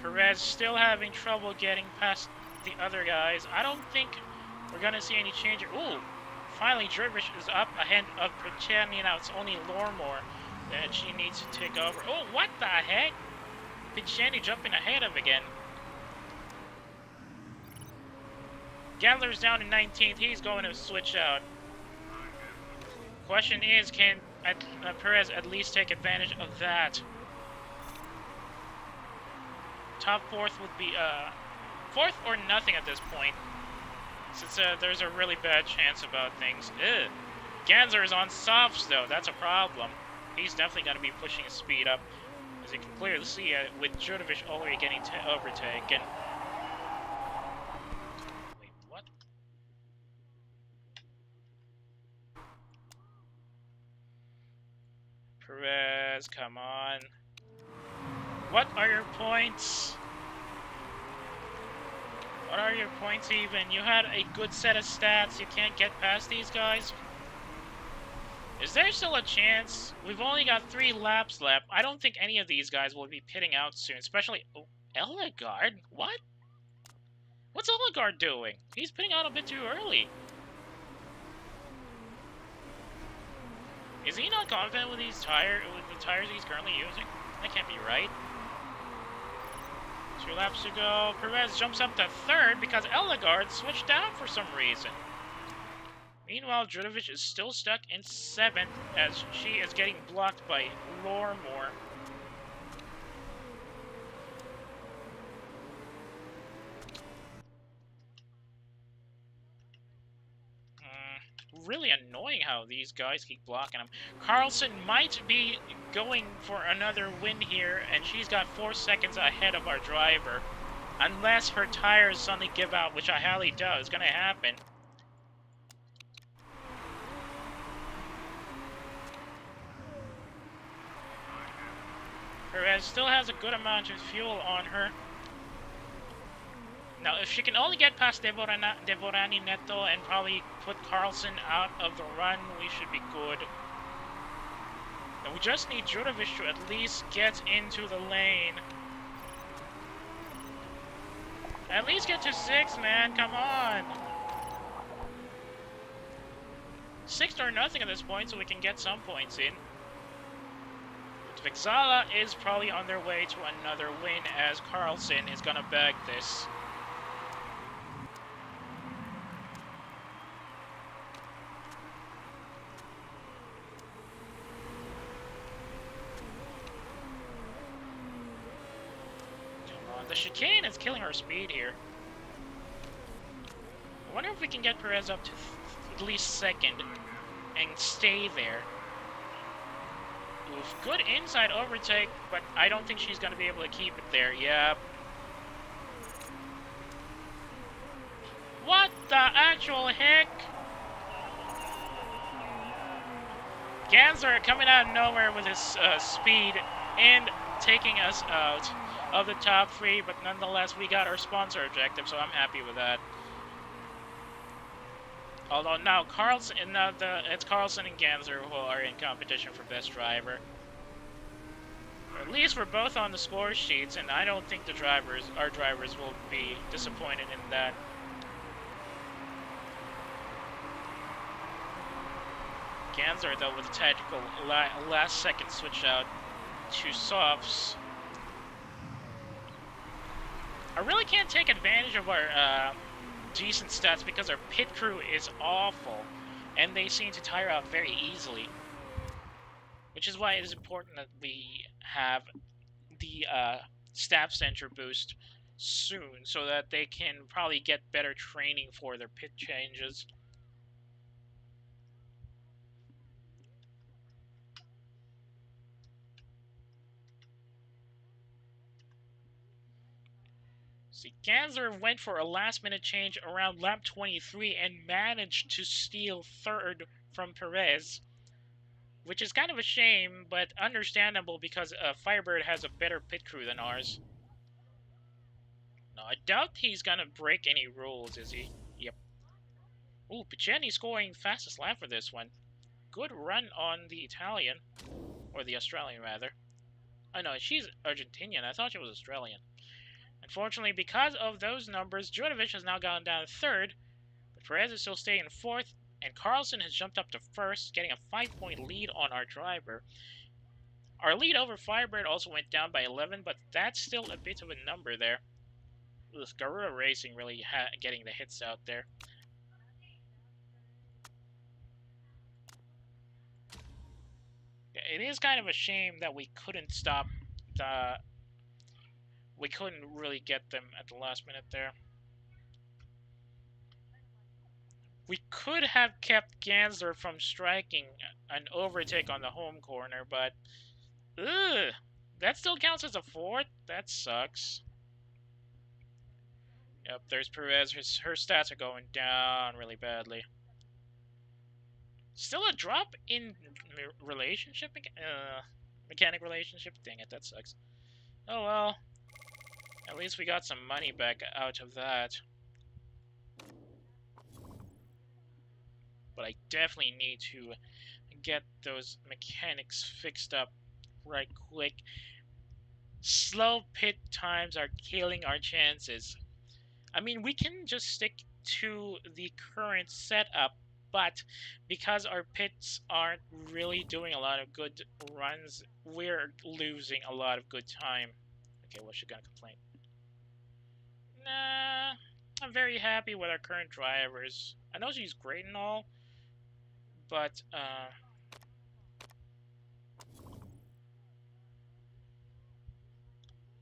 Perez still having trouble getting past the other guys. I don't think we're gonna see any change. Ooh, finally Djurjevic is up ahead of Picciani. Now it's only Lormore that she needs to take over. Oh, what the heck? Picciani jumping ahead of again. Gandler's down in 19th. He's going to switch out. Question is, can Perez at least take advantage of that? Top 4th would be 4th or nothing at this point, since there's a really bad chance about things. Ugh. Ganser is on softs though, that's a problem. He's definitely going to be pushing his speed up, as you can clearly see with Djurjevic already getting overtaken. Wait, what? Perez, come on. What are your points? What are your points even? You had a good set of stats. You can't get past these guys? Is there still a chance? We've only got 3 laps left. I don't think any of these guys will be pitting out soon. Especially... Oh, Ellegard? What? What's Ellegard doing? He's pitting out a bit too early. Is he not confident with the tires he's currently using? That can't be right. 2 laps to go. Perez jumps up to 3rd because Ellegard switched down for some reason. Meanwhile, Djurjevic is still stuck in 7th as she is getting blocked by Lormore. Really annoying how these guys keep blocking him. Carlson might be going for another win here, and she's got 4 seconds ahead of our driver. Unless her tires suddenly give out, which I highly doubt is going to happen. Perez still has a good amount of fuel on her. Now, if she can only get past Devorani Neto and probably put Carlson out of the run, we should be good. And we just need Jurovic to at least get into the lane. At least get to 6, man. Come on. 6 or nothing at this point, so we can get some points in. Vixala is probably on their way to another win, as Carlson is gonna bag this. Come on, the chicane is killing our speed here. I wonder if we can get Perez up to at least 2nd and stay there. Oof, good inside overtake, but I don't think she's going to be able to keep it there. Yep. What the actual heck? Ganser coming out of nowhere with his speed and taking us out of the top 3, but nonetheless, we got our sponsor objective, so I'm happy with that. Although now it's Carlson and Ganser who are in competition for best driver. Or at least we're both on the score sheets, and I don't think our drivers will be disappointed in that. Ganser, though, with a tactical last-second switch out to softs. I really can't take advantage of our decent stats because our pit crew is awful, and they seem to tire out very easily. Which is why it is important that we have the staff center boost soon, so that they can probably get better training for their pit changes. See, Ganser went for a last-minute change around lap 23 and managed to steal 3rd from Perez, which is kind of a shame, but understandable because Firebird has a better pit crew than ours. No, I doubt he's gonna break any rules, is he? Yep. Ooh, Piceni scoring fastest lap for this one. Good run on the Italian, or the Australian rather. Oh no, she's Argentinian. I thought she was Australian. Unfortunately, because of those numbers, Jurovic has now gone down to 3rd, but Perez is still staying in 4th, and Carlson has jumped up to 1st, getting a 5-point lead on our driver. Our lead over Firebird also went down by 11, but that's still a bit of a number there. With Garuda Racing really getting the hits out there. It is kind of a shame that we couldn't stop the... We couldn't really get them at the last minute there. We could have kept Ganser from striking an overtake on the home corner, but... Ugh! That still counts as a 4th? That sucks. Yep, there's Perez. Her stats are going down really badly. Still a drop in relationship? Mechanic relationship? Dang it, that sucks. Oh well. At least we got some money back out of that. But I definitely need to get those mechanics fixed up right quick. Slow pit times are killing our chances. I mean, we can just stick to the current setup, but because our pits aren't really doing a lot of good runs, we're losing a lot of good time. Okay, what's she gonna complain? Nah, I'm very happy with our current drivers. I know she's great and all, but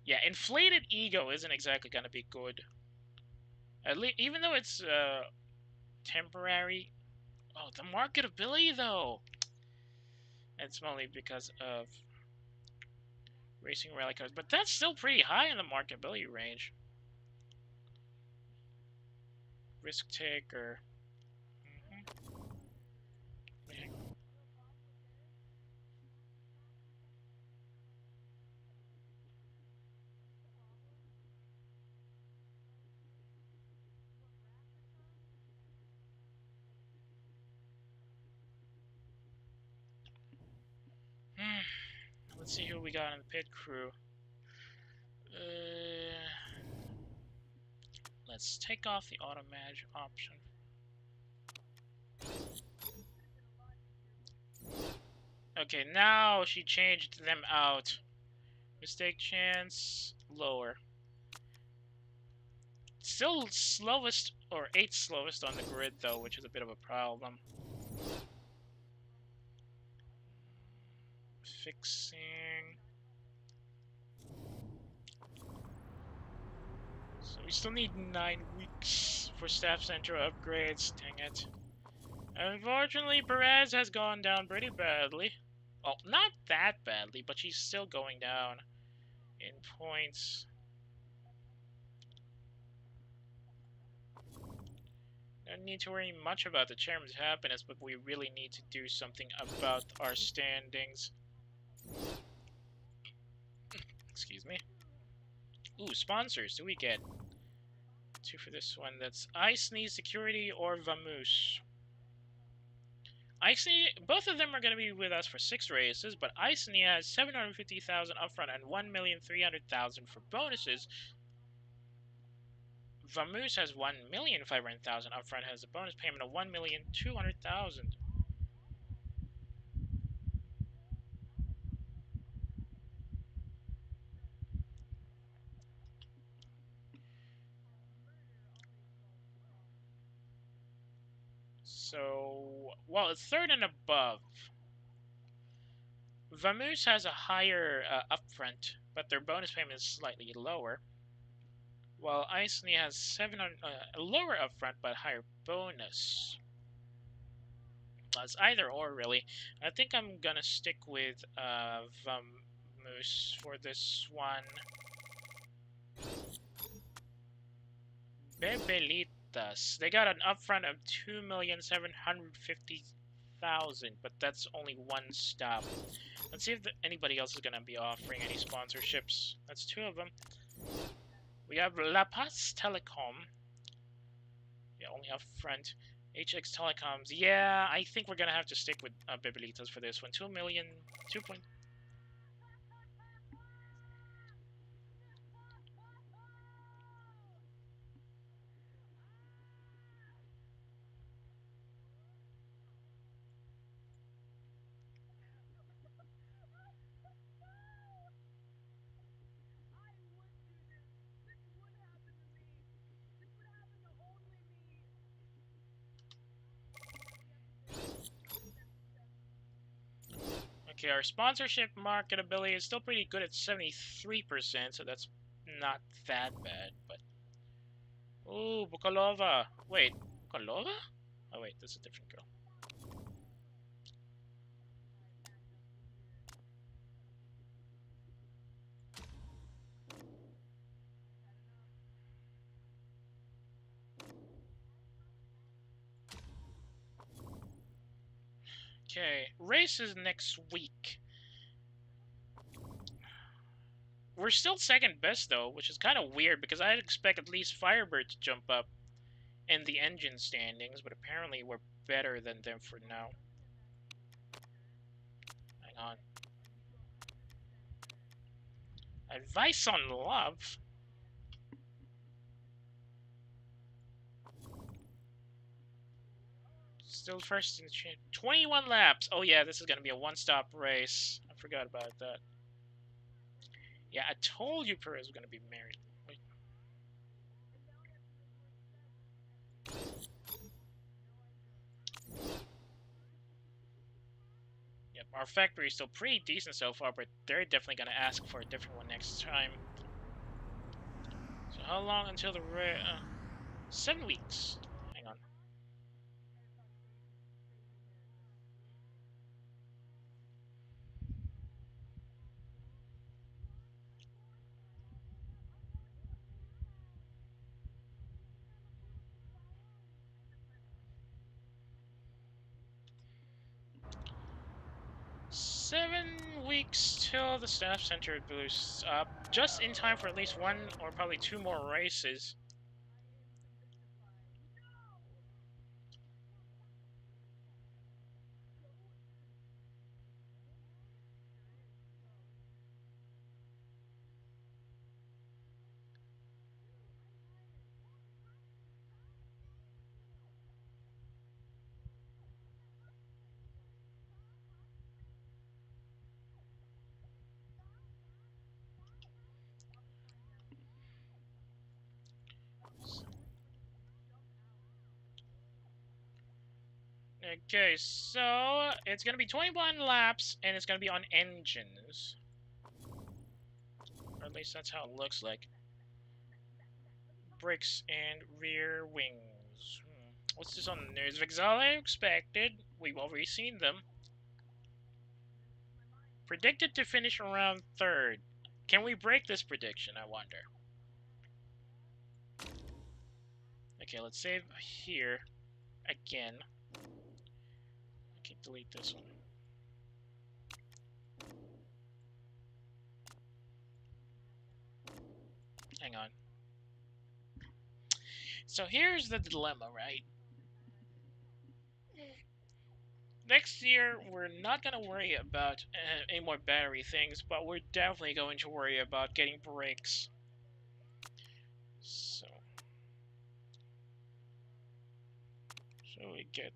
yeah, inflated ego isn't exactly gonna be good. At least, even though it's temporary. Oh, the marketability though. It's mainly because of racing rally cars, but that's still pretty high in the marketability range. Risk taker. Let's see who we got in the pit crew. Let's take off the auto manage option. Okay, now she changed them out. Mistake chance lower. Still slowest, or 8th slowest on the grid though, which is a bit of a problem. Fixing. So we still need 9 weeks for staff center upgrades, dang it. Unfortunately, Perez has gone down pretty badly. Well, not that badly, but she's still going down in points. Don't need to worry much about the chairman's happiness, but we really need to do something about our standings. Excuse me. Ooh, sponsors. Do we get 2 for this one? That's Ice-Knee Security or Vamoose. Ice-Knee, both of them are going to be with us for 6 races, but Ice-Knee has 750,000 upfront and 1,300,000 for bonuses. Vamoose has 1,500,000 upfront, has a bonus payment of 1,200,000. So, well, it's 3rd and above. Vamoose has a higher upfront, but their bonus payment is slightly lower. While Ice-Knee has 700, a lower upfront but higher bonus. It's either or, really. I think I'm gonna stick with Vamoose for this one. Bebelitas. They got an upfront of 2,750,000, but that's only 1 stop. Let's see if anybody else is gonna be offering any sponsorships. That's 2 of them. We have La Paz Telecom. Yeah, only upfront. HX Telecoms. Yeah, I think we're gonna have to stick with Bebelitas for this one. 2 million. 2. Okay, our sponsorship marketability is still pretty good at 73%, so that's not that bad, but... Ooh, Bukalova! Wait, Bukalova? Oh wait, that's a different girl. Okay, races next week. We're still 2nd best though, which is kind of weird because I'd expect at least Firebird to jump up in the engine standings, but apparently we're better than them for now. Hang on. Advice on love? Still first in 21 laps. Oh yeah, this is gonna be a 1-stop race. I forgot about that. Yeah, I told you Perez was gonna be married. Wait. Yep, our factory is still pretty decent so far, but they're definitely gonna ask for a different one next time. So how long until the 7 weeks. Hang on. Seven weeks till the staff center boosts up, just in time for at least 1 or probably 2 more races. Okay, so it's gonna be 21 laps, and it's gonna be on engines. Or at least that's how it looks like. Brakes and rear wings. What's this on the news? Exactly expected. We've already seen them. Predicted to finish around 3rd. Can we break this prediction, I wonder? Okay, let's save here again. Okay, delete this one. Hang on. So here's the dilemma, right? Next year, we're not going to worry about any more battery things, but we're definitely going to worry about getting brakes. So we get...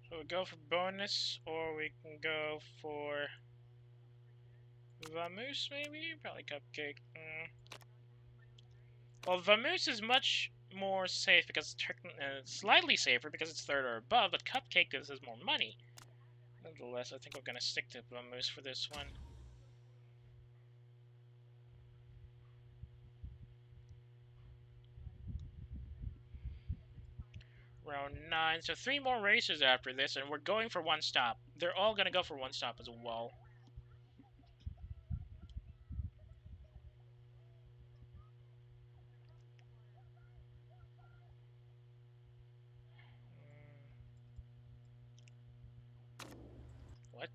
So we go for bonus, or we can go for Vamoose, maybe? Probably Cupcake. Well, Vamoose is much more safe because it's slightly safer because it's 3rd or above, but Cupcake gives us more money. Nonetheless, I think we're gonna stick to Vamoose for this one. Round 9, so 3 more races after this, and we're going for 1 stop. They're all gonna go for 1 stop as well. What?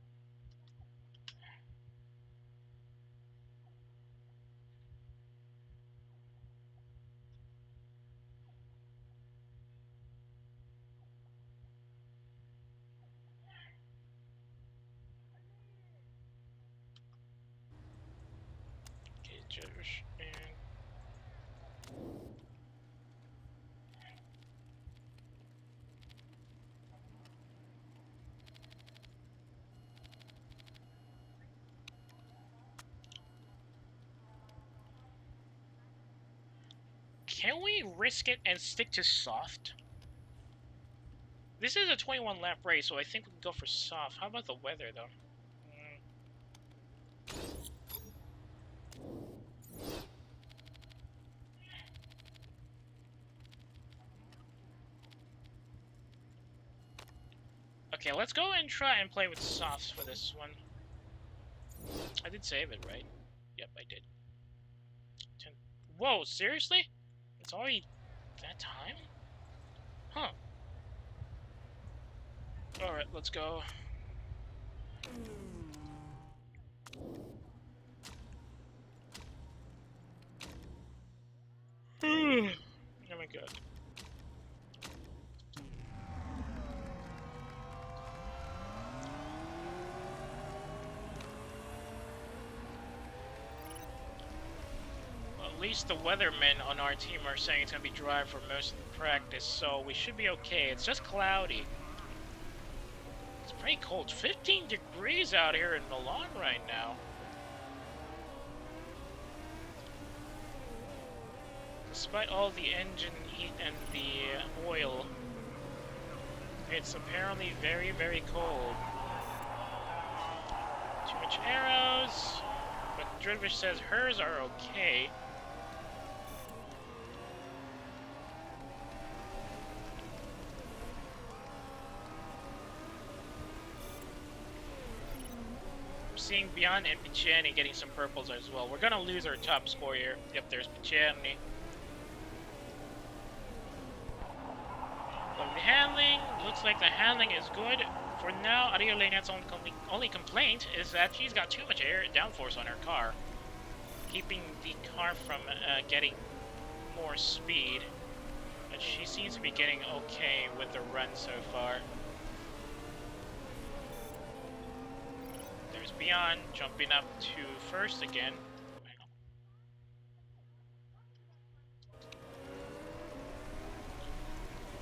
Okay, Josh, and... Can we risk it and stick to soft? This is a 21 lap race, so I think we can go for soft. How about the weather, though? Okay, let's go and try and play with softs for this one. I did save it, right? Yep, I did. Whoa, seriously? It's already that time? Huh. Alright, let's go. Oh my god. Well, at least the weathermen on our team are saying it's gonna be dry for most of the practice, so we should be okay. It's just cloudy. It's pretty cold. 15 degrees out here in Milan right now. Despite all the engine heat and the oil, it's apparently very, very cold. Too much arrows, but Dridvish says hers are okay. I'm seeing Beyond and Pichani getting some purples as well. We're gonna lose our top score here. Yep, there's Pichani. Lovely handling. Looks like the handling is good. For now, Ariolina's only complaint is that she's got too much air downforce on her car, keeping the car from getting more speed. But she seems to be getting okay with the run so far. There's Beyond jumping up to first again.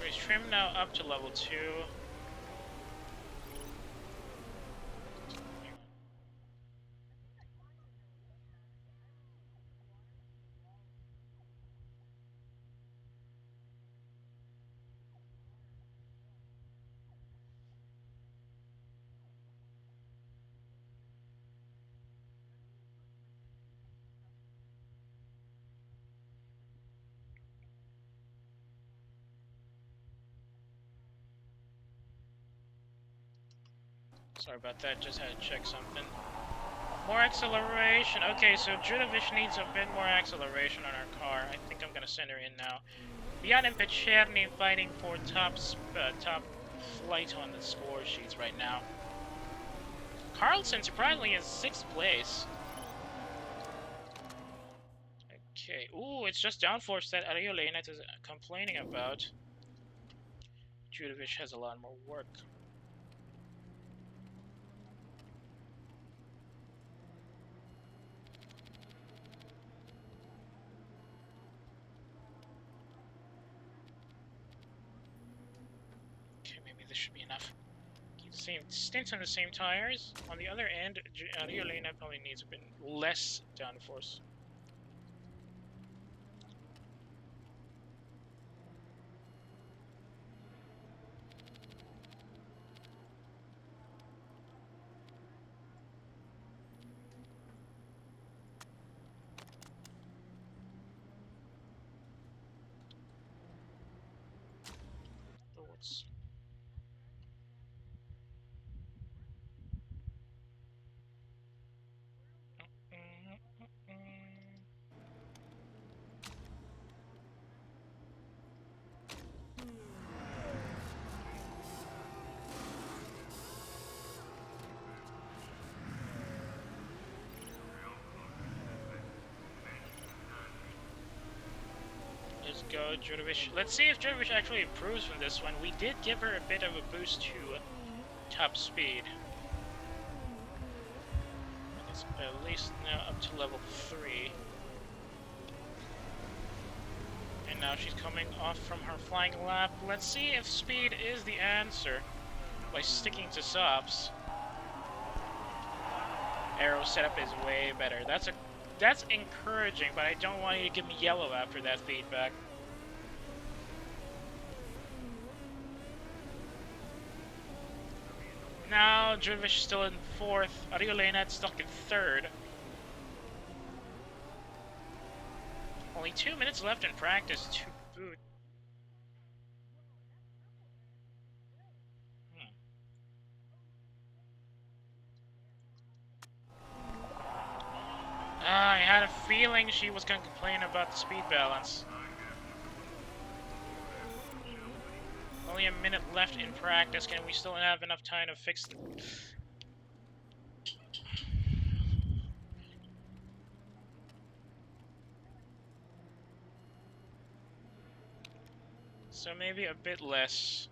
Race Trim now up to level 2. Sorry about that, just had to check something. More acceleration. Okay, so Judovic needs a bit more acceleration on our car. I think I'm gonna send her in now. Beyond and Pecherny fighting for top flight on the score sheets right now. Carlson surprisingly is 6th place. Okay, ooh, it's just downforce that Ariolena is complaining about. Judovic has a lot more work. This should be enough. Keep the same stints on the same tires. On the other end, Riolena probably needs a bit less downforce. Thoughts. Let's go, Judovic. Let's see if Judovic actually improves from this one. We did give her a bit of a boost to top speed. It's at least now up to level 3. And now she's coming off from her flying lap. Let's see if speed is the answer by sticking to softs. Aero setup is way better. That's encouraging, but I don't want you to give me yellow after that feedback. Now Judovic still in 4th. Ariolena stuck in 3rd. Only 2 minutes left in practice to boot. I had a feeling she was going to complain about the speed balance. Only a minute left in practice. Can we still have enough time to fix it? So maybe a bit less.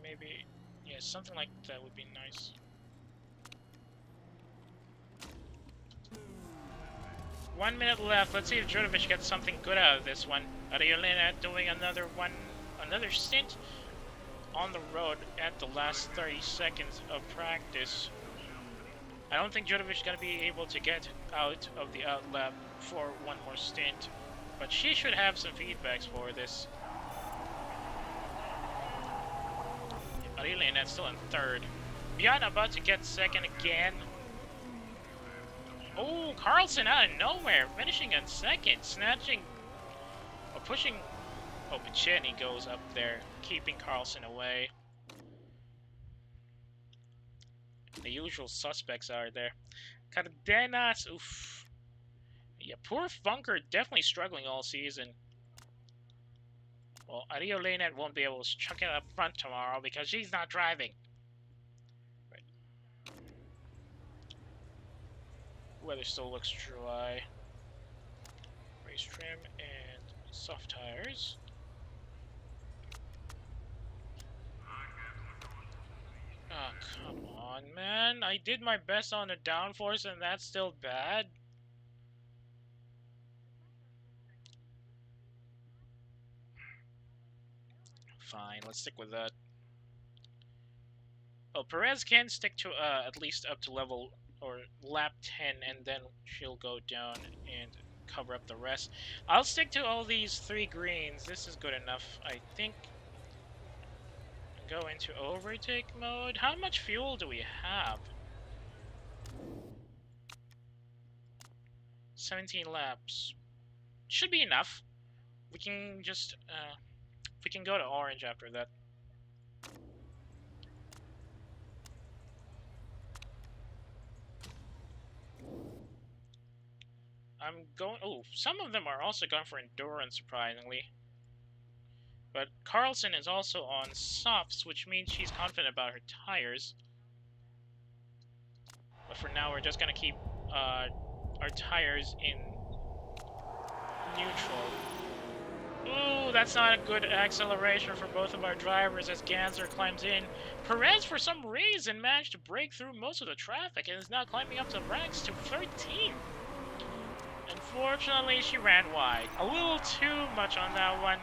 Maybe, yeah, something like that would be nice. One minute left. Let's see if Judovic gets something good out of this one. Ariolena doing another stint on the road at the last 30 seconds of practice. I don't think Judovic is going to be able to get out of the out lap for one more stint, but she should have some feedbacks for this. Ariolena still in 3rd. Beyond about to get 2nd again. Oh, Carlson out of nowhere, finishing in 2nd, snatching, or pushing. Oh, Pecherny goes up there, keeping Carlson away. The usual suspects are there. Cardenas, oof. Yeah, poor Funker, definitely struggling all season. Well, Ario Lanet won't be able to chuck it up front tomorrow because she's not driving. Right. Weather still looks dry. Race trim and soft tires. Oh, come on, man. I did my best on the downforce and that's still bad? Fine, let's stick with that. Well, Perez can stick to at least up to level or lap 10, and then she'll go down and cover up the rest. I'll stick to all these 3 greens. This is good enough, I think. Go into overtake mode. How much fuel do we have? 17 laps. Should be enough. We can just, we can go to orange after that. I'm going... Oh, some of them are also going for endurance, surprisingly. But Carlson is also on softs, which means she's confident about her tires. But for now, we're just going to keep our tires in neutral. Ooh, that's not a good acceleration for both of our drivers as Ganser climbs in. Perez, for some reason, managed to break through most of the traffic and is now climbing up the ranks to 13. Unfortunately, she ran wide. A little too much on that one.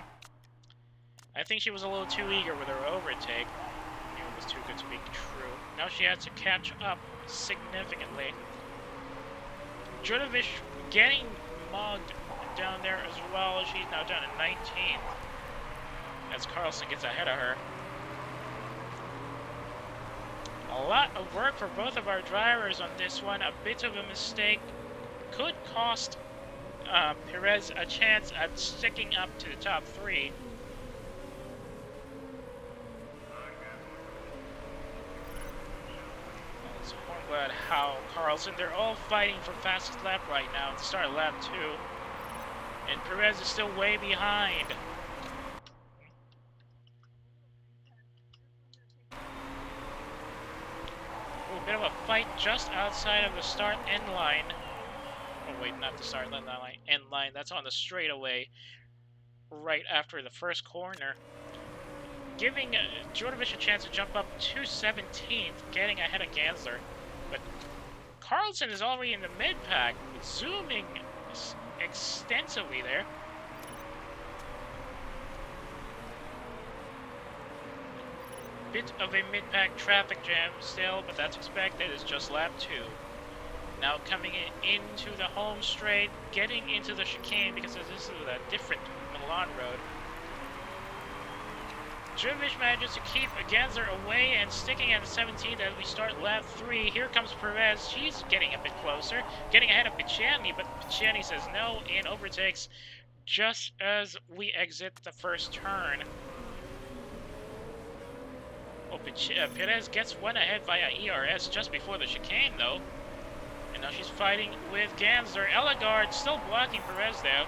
I think she was a little too eager with her overtake. It was too good to be true. Now she has to catch up significantly. Jurdovic getting mugged down there as well. She's now down to 19 as Carlson gets ahead of her. A lot of work for both of our drivers on this one. A bit of a mistake could cost Perez a chance at sticking up to the top 3. It's Hornblad, Howe, Carlson, they're all fighting for fastest lap right now at the start of lap 2. And Perez is still way behind. Ooh, a bit of a fight just outside of the start-end line. Oh wait, not the start line, end line. That's on the straightaway right after the first corner. Giving Jurdovic a chance to jump up to 17th, getting ahead of Gansler. But Carlson is already in the mid-pack, zooming extensively there. Bit of a mid-pack traffic jam still, but that's expected. It's just lap 2. Now coming into the home straight, getting into the chicane because this is a different Milan road. Jurdovic manages to keep Ganser away and sticking at the 17th as we start lap 3. Here comes Perez. She's getting a bit closer, getting ahead of Picciani, but Picciani says no and overtakes just as we exit the first turn. Oh, Perez gets one ahead via ERS just before the chicane, though. And now she's fighting with Ganser. Ellegard still blocking Perez, though.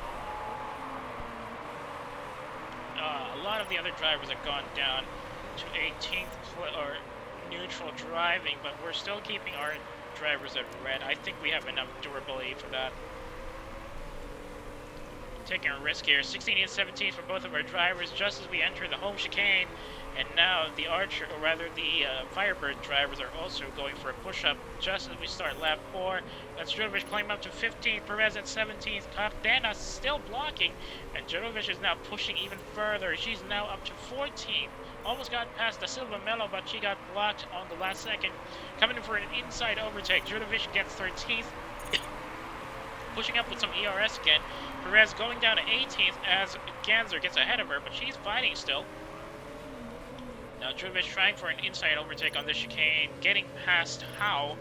A lot of the other drivers have gone down to 18th or neutral driving, but we're still keeping our drivers at red. I think we have enough durability for that. Taking a risk here. 16th and 17th for both of our drivers just as we enter the home chicane. And now the Archer, or rather the Firebird drivers are also going for a push-up just as we start lap 4. That's Jurdovic climbing up to 15th, Perez at 17th, Cardenas still blocking, and Jurdovic is now pushing even further. She's now up to 14th. Almost got past the Silva Mello, but she got blocked on the last second. Coming in for an inside overtake, Jurdovic gets 13th. Pushing up with some ERS again. Perez going down to 18th as Ganser gets ahead of her, but she's fighting still. Now Jurdovic trying for an inside overtake on the chicane, getting past Howe,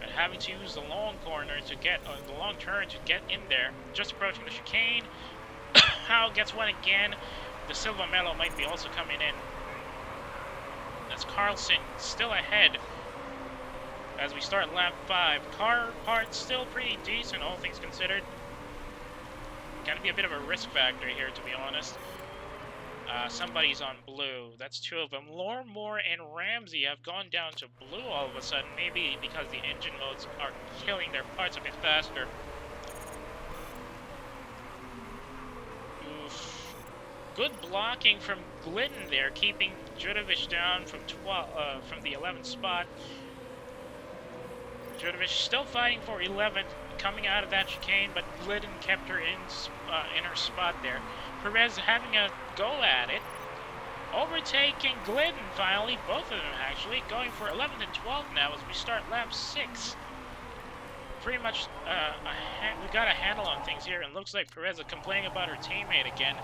and having to use the long corner to get, the long turn to get in there. Just approaching the chicane, Howe gets one again. The Silva Mello might be also coming in. That's Carlson still ahead as we start lap 5. Car parts still pretty decent, all things considered. gonna be a bit of a risk factor here, to be honest. Somebody's on blue. That's two of them. Lormore and Ramsey have gone down to blue all of a sudden. Maybe because the engine modes are killing their parts a bit faster. Oof. Good blocking from Glidden there, keeping Judovic down from the 11th spot. Judovic still fighting for 11th, coming out of that chicane, but Glidden kept her in her spot there. Perez having a go at it, overtaking Glidden finally, both of them actually, going for 11th and 12th now as we start lap 6. Pretty much, we got a handle on things here, and looks like Perez is complaining about her teammate again.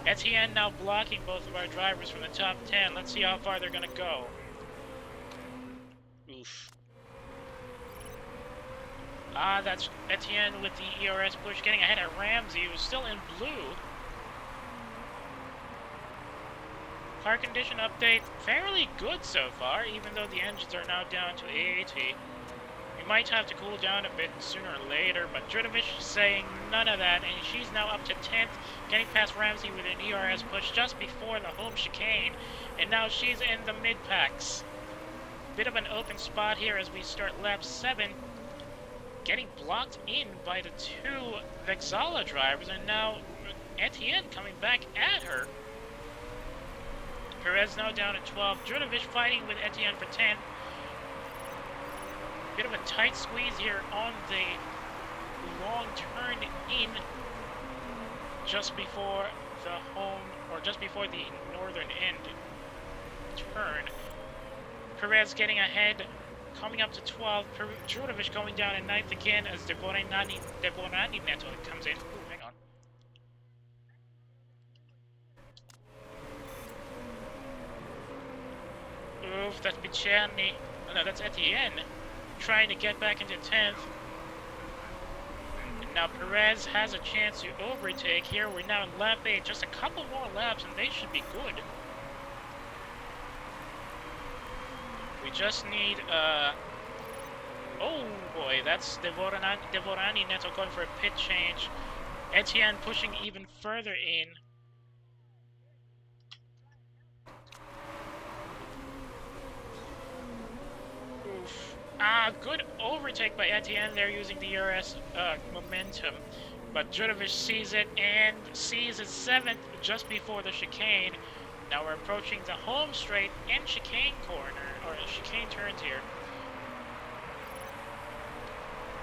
Etienne now blocking both of our drivers from the top 10. Let's see how far they're going to go. Oof. That's Etienne with the ERS push, getting ahead of Ramsey, who's still in blue. Car condition update, fairly good so far, even though the engines are now down to 80. We might have to cool down a bit sooner or later, but Judovic is saying none of that, and she's now up to 10th, getting past Ramsey with an ERS push just before the home chicane, and now she's in the mid-packs. Bit of an open spot here as we start lap 7, getting blocked in by the two Vexala drivers, and now Etienne coming back at her. Perez now down at 12. Judovic fighting with Etienne for 10. Bit of a tight squeeze here on the long turn in just before the home, or just before the northern end turn. Perez getting ahead, coming up to 12. Judovic going down at 9th again as Devorani Neto comes in. Ooh, hang on. Oof, that's Bicerni. Oh, no, that's Etienne trying to get back into 10th. And now Perez has a chance to overtake here. We're now in lap 8. Just a couple more laps and they should be good. We just need, oh boy, that's Devorani Neto going for a pit change. Etienne pushing even further in. Oof. Good overtake by Etienne there using the ERS momentum. But Judovic sees it and sees it 7th just before the chicane. Now we're approaching the home straight and chicane corner, or chicane turns here.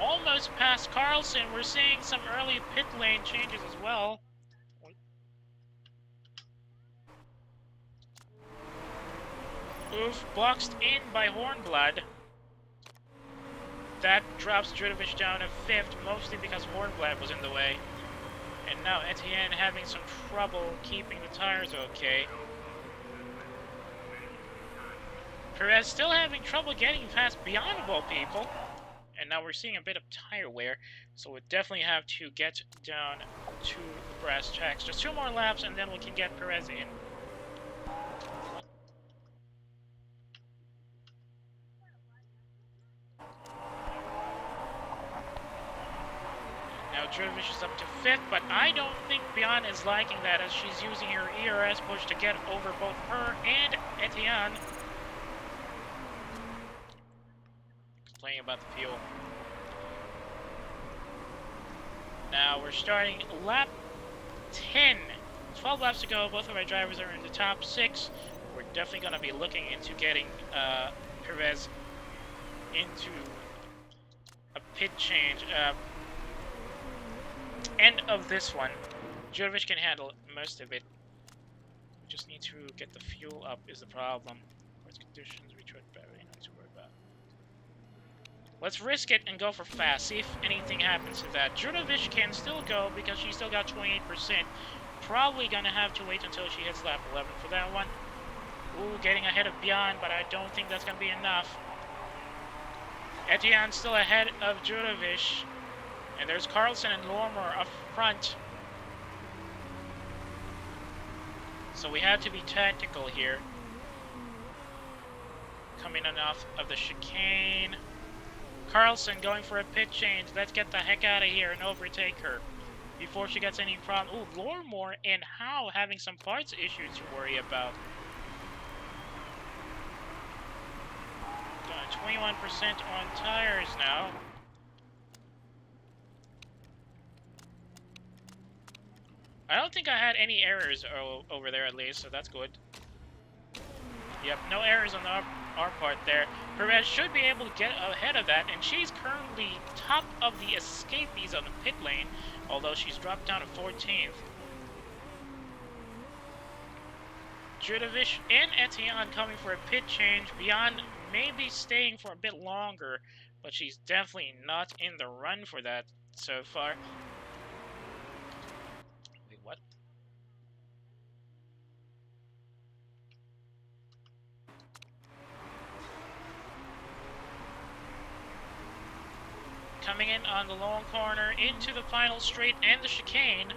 Almost past Carlson. We're seeing some early pit lane changes as well. Oof, boxed in by Hornblood. That drops Judovic down to 5th, mostly because Hornblood was in the way. And now Etienne having some trouble keeping the tires okay. Perez still having trouble getting past Beyond of all people. And now we're seeing a bit of tire wear, so we definitely have to get down to the brass tacks. Just 2 more laps and then we can get Perez in. Now Judovic is up to 5th, but I don't think Beyond is liking that as she's using her ERS push to get over both her and Etienne. Complaining about the fuel. Now we're starting lap 10. 12 laps to go. Both of our drivers are in the top 6. We're definitely going to be looking into getting Perez into a pit change. End of this one. Judovic can handle most of it. We just need to get the fuel up is the problem. Course conditions, retread battery, nothing to worry about. Let's risk it and go for fast. See if anything happens to that. Judovic can still go because she's still got 28%. Probably gonna have to wait until she hits lap 11 for that one. Ooh, getting ahead of Beyond, but I don't think that's gonna be enough. Etienne still ahead of Judovic. And there's Carlson and Lormer up front. So we have to be tactical here. Coming off of the chicane. Carlson going for a pit change. Let's get the heck out of here and overtake her. before she gets any problem. Ooh, Lormore and How having some parts issues to worry about. 21% on tires now. I don't think I had any errors over there at least, so that's good. Yep, no errors on our part there. Perez should be able to get ahead of that, and she's currently top of the escapees on the pit lane, although she's dropped down to 14th. Judovic and Etienne coming for a pit change. Beyond maybe staying for a bit longer, but she's definitely not in the run for that so far. Wait, what? Coming in on the long corner into the final straight and the chicane.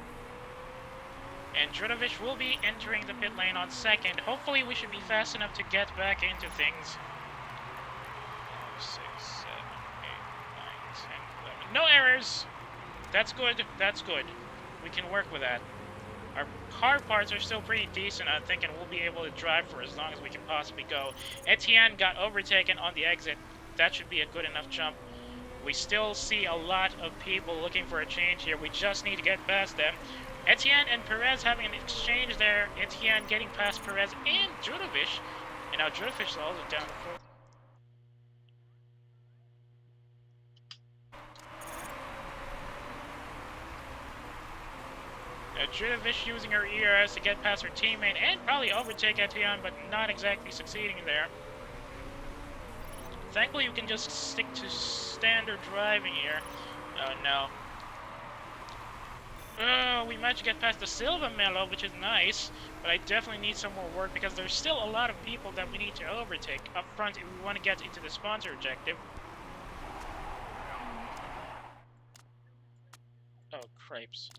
And Judovic will be entering the pit lane on second. Hopefully we should be fast enough to get back into things. 5, 6, 7, 8, 9, 10, 11. No errors! That's good, that's good. We can work with that. Our car parts are still pretty decent, I think, and we'll be able to drive for as long as we can possibly go. Etienne got overtaken on the exit. That should be a good enough jump. We still see a lot of people looking for a change here. We just need to get past them. Etienne and Perez having an exchange there. Etienne getting past Perez and Judovic. And now Judovic is also down to 4. Judovic using her ERS to get past her teammate and probably overtake Etienne, but not exactly succeeding there. Thankfully, you can just stick to standard driving here. Oh, no. Oh, we managed to get past the Silva Mello, which is nice, but I definitely need some more work because there's still a lot of people that we need to overtake up front if we want to get into the sponsor objective. Oh, cripes.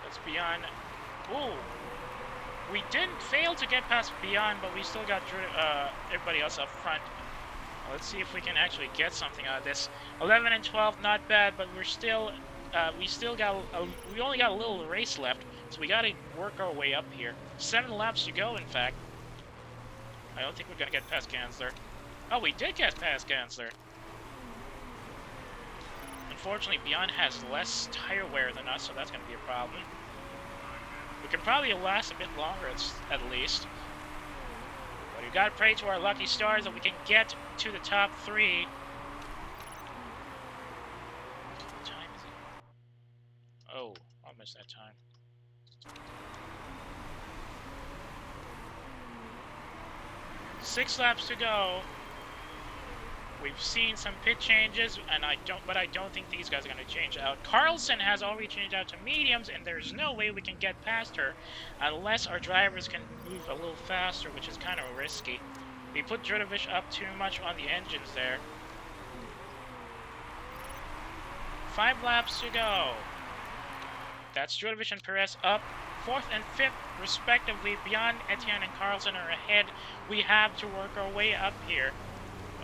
That's Beyond. Ooh. We didn't fail to get past Beyond, but we still got everybody else up front. Let's see if we can actually get something out of this. 11 and 12, not bad, but we're still, we only got a little race left, so we gotta work our way up here. 7 laps to go, in fact. I don't think we're gonna get past Gansler. Oh, we did get past Gansler. Unfortunately, Beyond has less tire wear than us, so that's gonna be a problem. We can probably last a bit longer, at least. But we gotta pray to our lucky stars that we can get to the top 3. What time is it? Oh, almost that time. Six laps to go. We've seen some pit changes, and I don't think these guys are going to change out. Carlson has already changed out to mediums, and there's no way we can get past her unless our drivers can move a little faster, which is kind of risky. We put Judovic up too much on the engines there. 5 laps to go. That's Judovic and Perez up 4th and 5th, respectively. Beyond Etienne and Carlson are ahead. We have to work our way up here.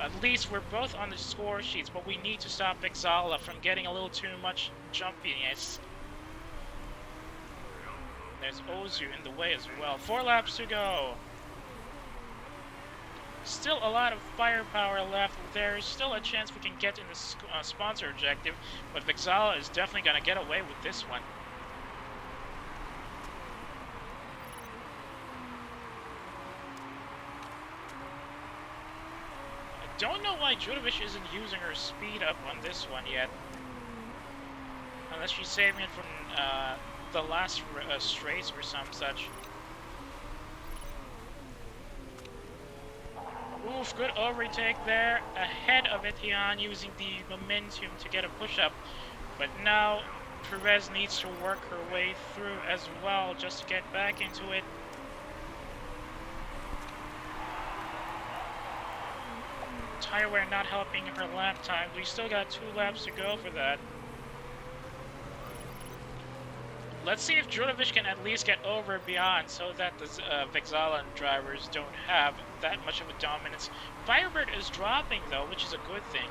At least we're both on the score sheets, but we need to stop Exala from getting a little too much jumpiness. There's Ozu in the way as well. 4 laps to go. Still a lot of firepower left. There's still a chance we can get in the sponsor objective, but Exala is definitely going to get away with this one. Don't know why Judovic isn't using her speed up on this one yet. Unless she's saving it from the last straights or some such. Oof, good overtake there. Ahead of Etienne using the momentum to get a push-up. But now Perez needs to work her way through as well just to get back into it. Tire wear not helping her lap time. We still got 2 laps to go for that. Let's see if Judovic can at least get over Beyond so that the Vexala drivers don't have that much of a dominance. Firebird is dropping though, which is a good thing.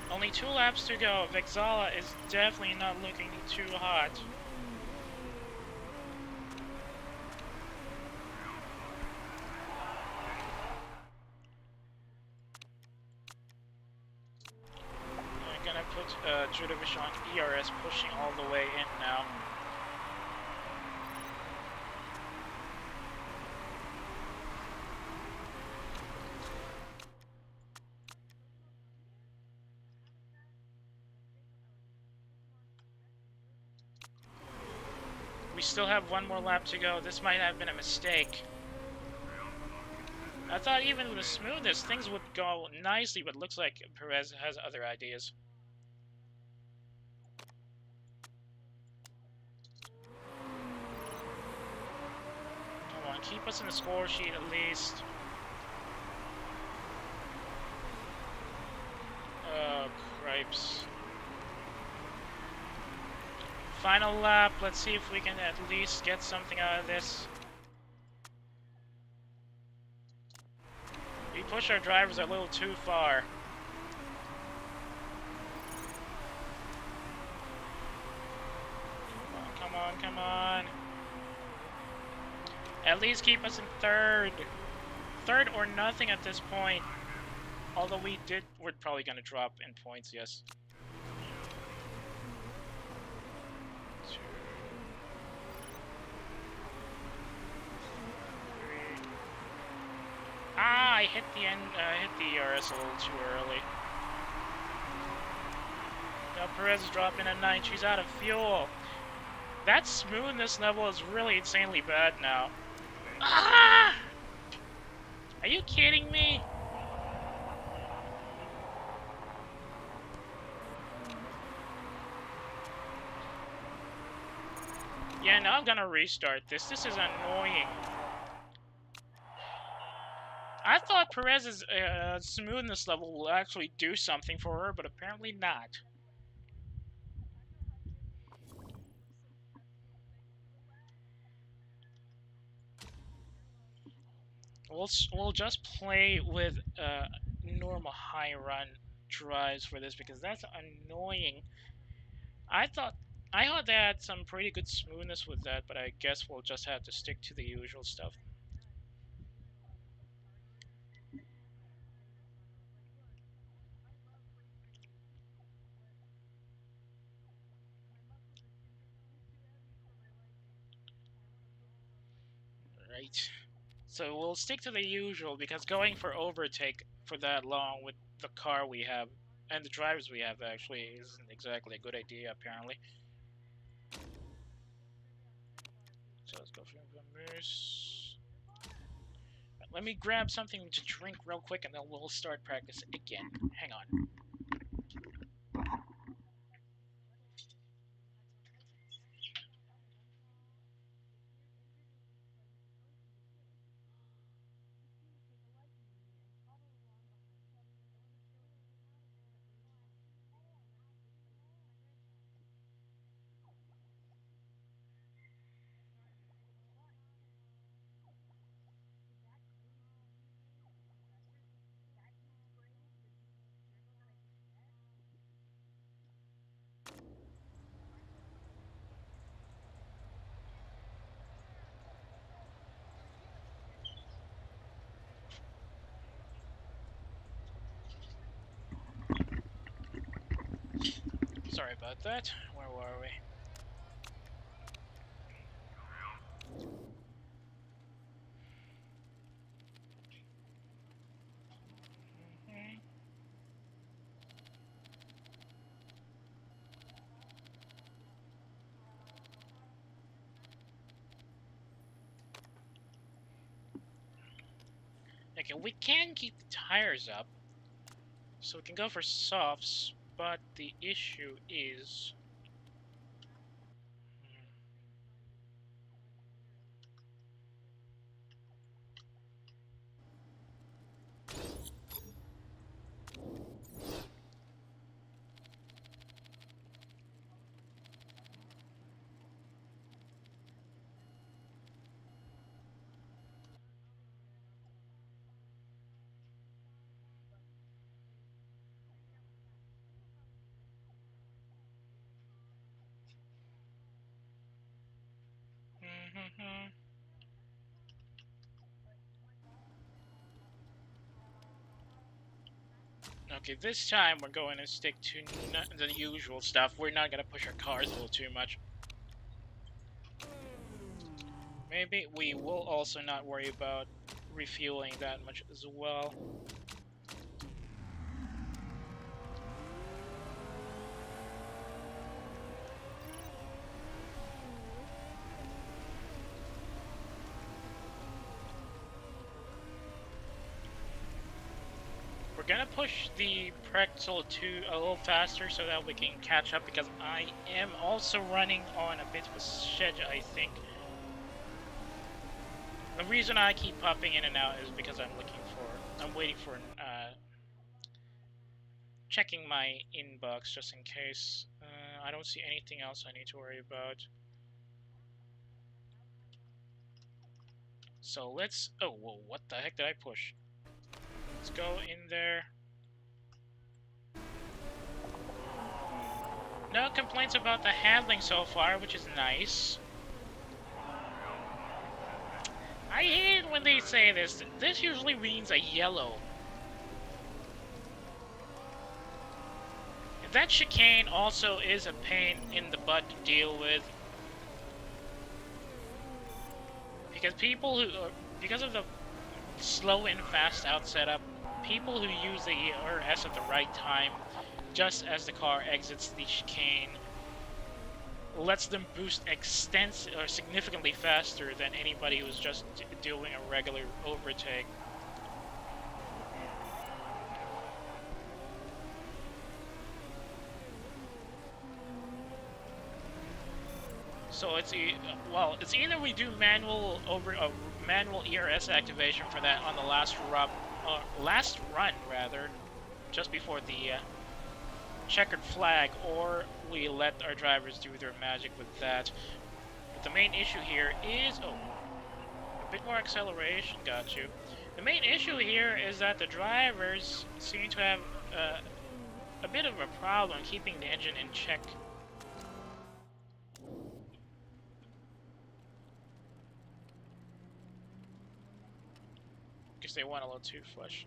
Only 2 laps to go. Vexala is definitely not looking too hot. I'm gonna put Judovish on ERS, pushing all the way in now. We still have 1 more lap to go. This might have been a mistake. I thought even with the smoothness, things would go nicely, but looks like Perez has other ideas. Come on, keep us in the score sheet at least. Oh, cripes. Final lap, let's see if we can at least get something out of this. We push our drivers a little too far. Come on, come on. At least keep us in third. Third or nothing at this point. Although we're probably going to drop in points, yes. I hit the ERS a little too early. Now Perez is dropping at 9. She's out of fuel. That smoothness level is really insanely bad now. Ah! Are you kidding me? Yeah, now I'm gonna restart this. This is annoying. I thought Perez's smoothness level will actually do something for her, but apparently not. We'll just play with normal high run drives for this because that's annoying. I thought they had some pretty good smoothness with that, but I guess we'll just have to stick to the usual stuff. Right. So we'll stick to the usual because going for overtake for that long with the car we have and the drivers we have actually isn't exactly a good idea apparently. So let's go for the moose. Let me grab something to drink real quick and then we'll start practice again. Hang on. Sorry about that. Where were we? Okay, we can keep the tires up, so we can go for softs, but the issue is... Okay, this time we're going to stick to the usual stuff. We're not going to push our cars a little too much. Maybe we will also not worry about refueling that much as well. We're gonna push the pretzel to a little faster so that we can catch up, because I am also running on a bit of a schedule, I think. The reason I keep popping in and out is because I'm waiting for, checking my inbox just in case. I don't see anything else I need to worry about. So let's, oh, whoa, what the heck did I push? Let's go in there. No complaints about the handling so far, which is nice. I hate it when they say this. This usually means a yellow. That chicane also is a pain in the butt to deal with. Because because of the slow and fast out setup, people who use the ERS at the right time, just as the car exits the chicane, lets them boost significantly faster than anybody who's just doing a regular overtake. So it's either we do manual ERS activation for that on the last run rather, just before the checkered flag, or we let our drivers do their magic with that. But the main issue here is a bit more acceleration. Got you. The main issue here is that the drivers seem to have a bit of a problem keeping the engine in check. Because they went a little too flush.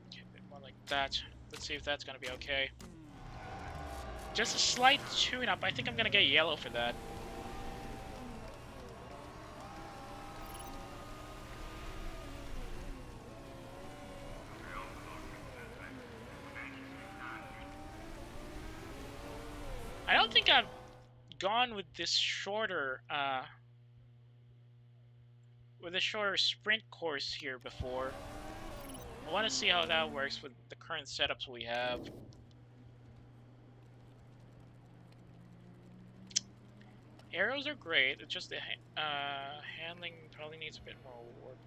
Okay, a bit more like that. Let's see if that's gonna be okay. Just a slight tune-up. I think I'm gonna get yellow for that. I don't think I've gone with this shorter sprint course here before. I want to see how that works with the current setups we have. Arrows are great, it's just the handling probably needs a bit more work.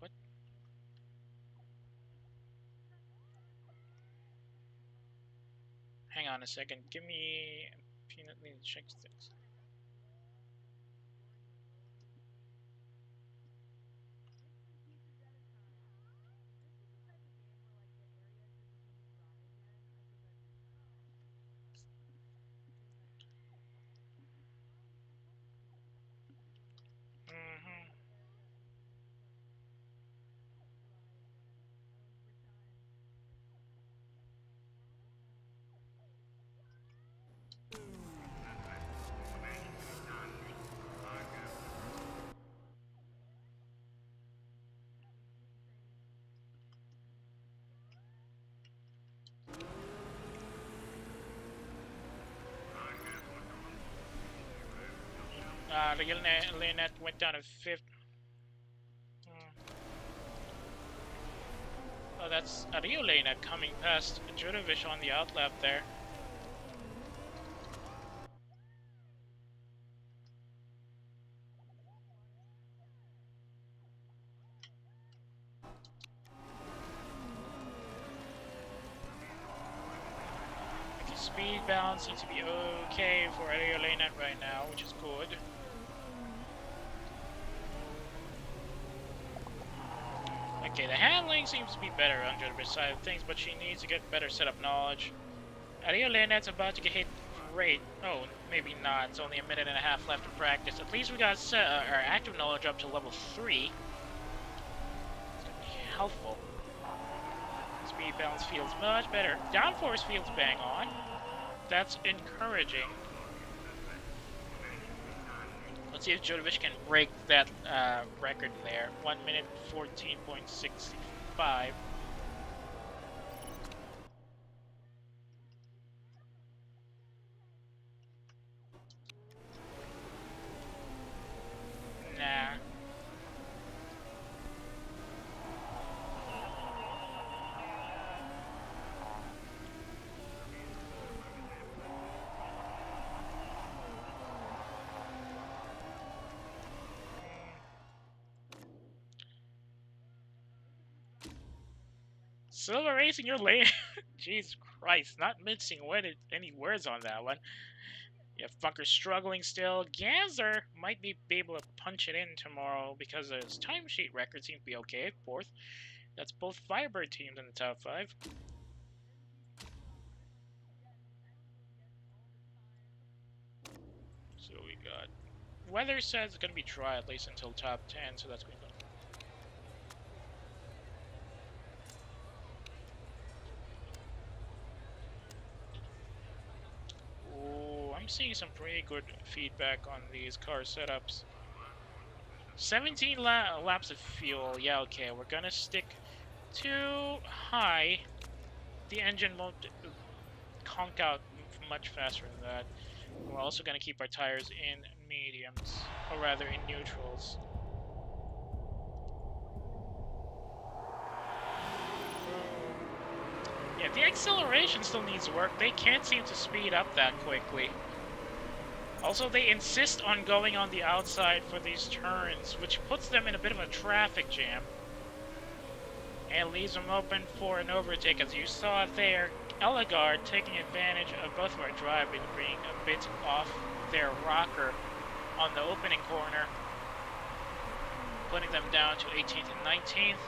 What? Hang on a second, give me a peanut need to check things. The Lynette went down to 5th. Oh, that's Rio Lynette coming past Judovic on the outlap there. Okay, speed balance seems to be okay for Rio Lynette right now, which is good. Okay, the handling seems to be better on Judovic's side of things, but she needs to get better setup knowledge. Ariolina's about to get hit great. Oh, maybe not. It's only a minute and a half left in practice. At least we got our active knowledge up to level 3. It's going to be helpful. Speed balance feels much better. Downforce feels bang on. That's encouraging. Let's see if Jodovic can break that record there. 1 minute 14.65. Nah. Silver Racing, your lane. Jesus Christ, not mincing any words on that one. Yeah, Funker's struggling still. Ganser might be able to punch it in tomorrow because his timesheet record seems to be okay. 4th. That's both Firebird teams in the top 5. So we got... Weather says it's going to be dry at least until top 10, so that's going to go. I'm seeing some pretty good feedback on these car setups. 17 laps of fuel. Yeah, okay, we're gonna stick to high. The engine won't conk out much faster than that. We're also gonna keep our tires in mediums, or rather in neutrals. Yeah, the acceleration still needs work. They can't seem to speed up that quickly. Also, they insist on going on the outside for these turns, which puts them in a bit of a traffic jam. And leaves them open for an overtake. As you saw there, Eligard taking advantage of both of our driving, being a bit off their rocker on the opening corner, putting them down to 18th and 19th.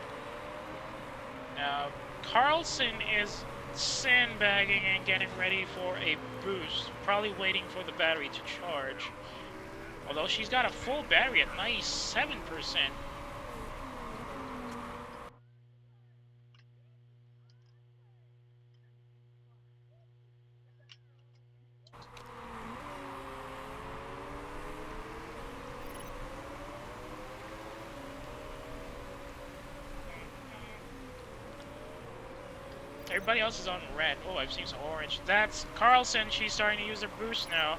Now, Carlson is sandbagging and getting ready for a boost, probably waiting for the battery to charge. Although she's got a full battery at 97%. Everybody else is on red. Oh, I've seen some orange. That's Carlson. She's starting to use her boost now,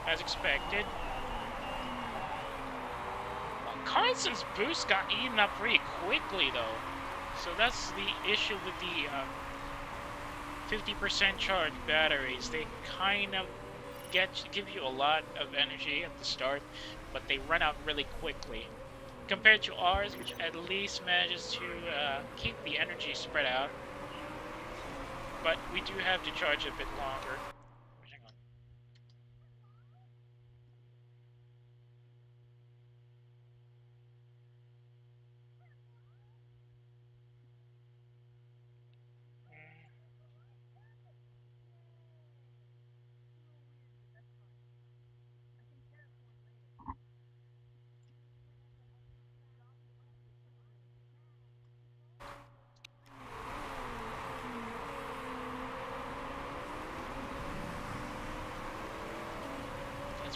as expected. Well, Carlson's boost got eaten up pretty quickly, though. So that's the issue with the 50% charged batteries. They kind of give you a lot of energy at the start, but they run out really quickly. Compared to ours, which at least manages to keep the energy spread out. But we do have to charge a bit longer. Hang on.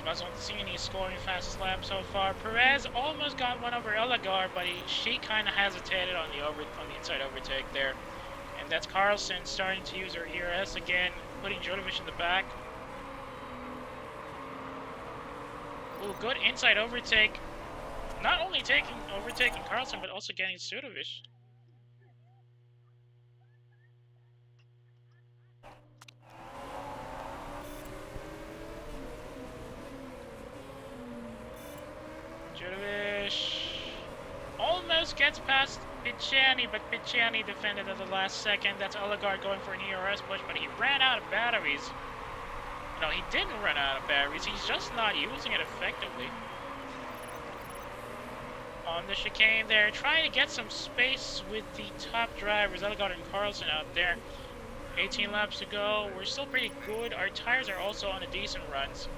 Mazzantini scoring fastest lap so far. Perez almost got one over Eligard, but she kind of hesitated on the inside overtake there. And that's Carlson starting to use her ERS again, putting Jodovic in the back. Ooh, good inside overtake. Not only overtaking Carlson, but also getting Jodovic. Almost gets past Picciani, but Picciani defended at the last second. That's Eligard going for an ERS push, but he ran out of batteries. No, he didn't run out of batteries. He's just not using it effectively. on the chicane there, trying to get some space with the top drivers, Elgard and Carlson out there. 18 laps to go. We're still pretty good. Our tires are also on a decent runs.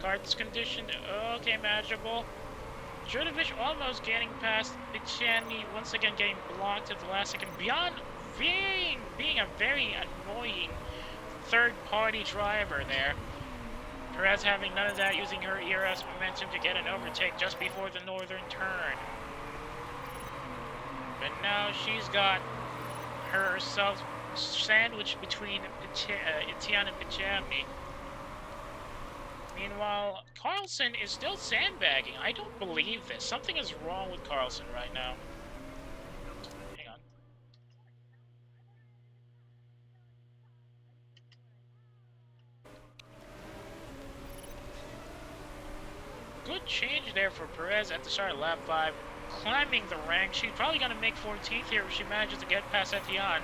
Car's conditioned. Okay, manageable. Jurdovic almost getting past Bichani, once again getting blocked at the last second. Beyond being a very annoying third-party driver there. Perez having none of that, using her ERS momentum to get an overtake just before the northern turn. But now she's got herself sandwiched between Etienne and Bichani. Meanwhile, Carlson is still sandbagging. I don't believe this. Something is wrong with Carlson right now. Hang on. Good change there for Perez at the start of lap 5. Climbing the rank. She's probably going to make 14th here if she manages to get past Etienne.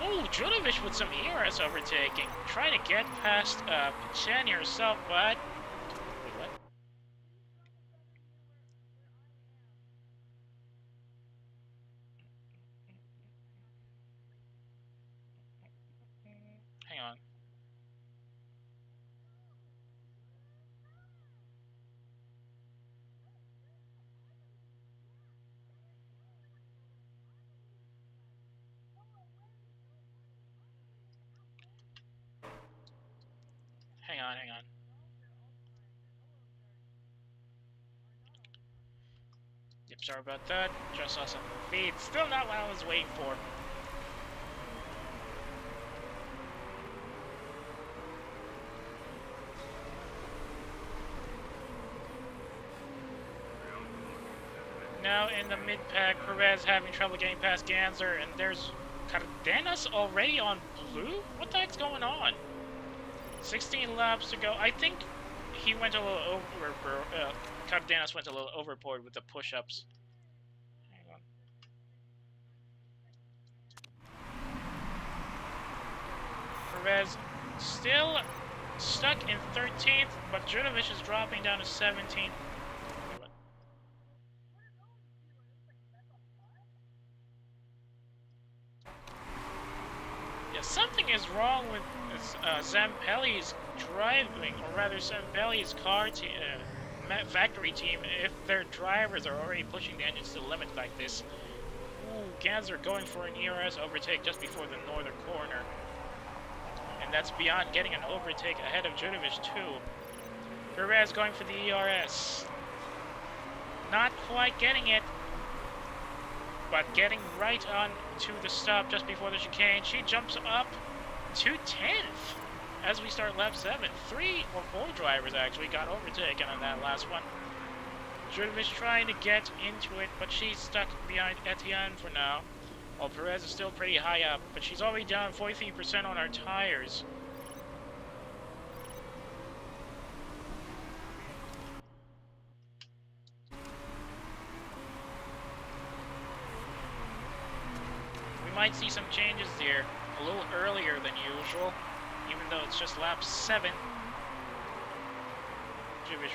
Oh, Jurdovic with some ERS overtaking. Trying to get past Bichani herself, but... Wait, what? Hang on. Hang on. Yep, sorry about that. Just saw some feed. Still not what I was waiting for. Now in the mid-pack, Perez having trouble getting past Ganser, and there's Cardenas already on blue? What the heck's going on? 16 laps to go. I think he went a little over. Cardenas went a little overboard with the push-ups. Hang on. Perez still stuck in 13th, but Jurdovic is dropping down to 17th. Yeah, something is wrong with Zampelli's driving, or rather Zampelli's car factory team, if their drivers are already pushing the engines to the limit like this. Ooh, Ganser going for an ERS overtake just before the northern corner. And that's beyond getting an overtake ahead of Jurdovic too. Perez going for the ERS. Not quite getting it, but getting right on to the stop just before the chicane. She jumps up to 10th as we start lap 7. 3 or 4 drivers actually got overtaken on that last one. Jurdovic trying to get into it, but she's stuck behind Etienne for now. While Perez is still pretty high up, but she's already down 43% on our tires. We might see some changes there a little earlier than usual, even though it's just lap 7. Jurdovic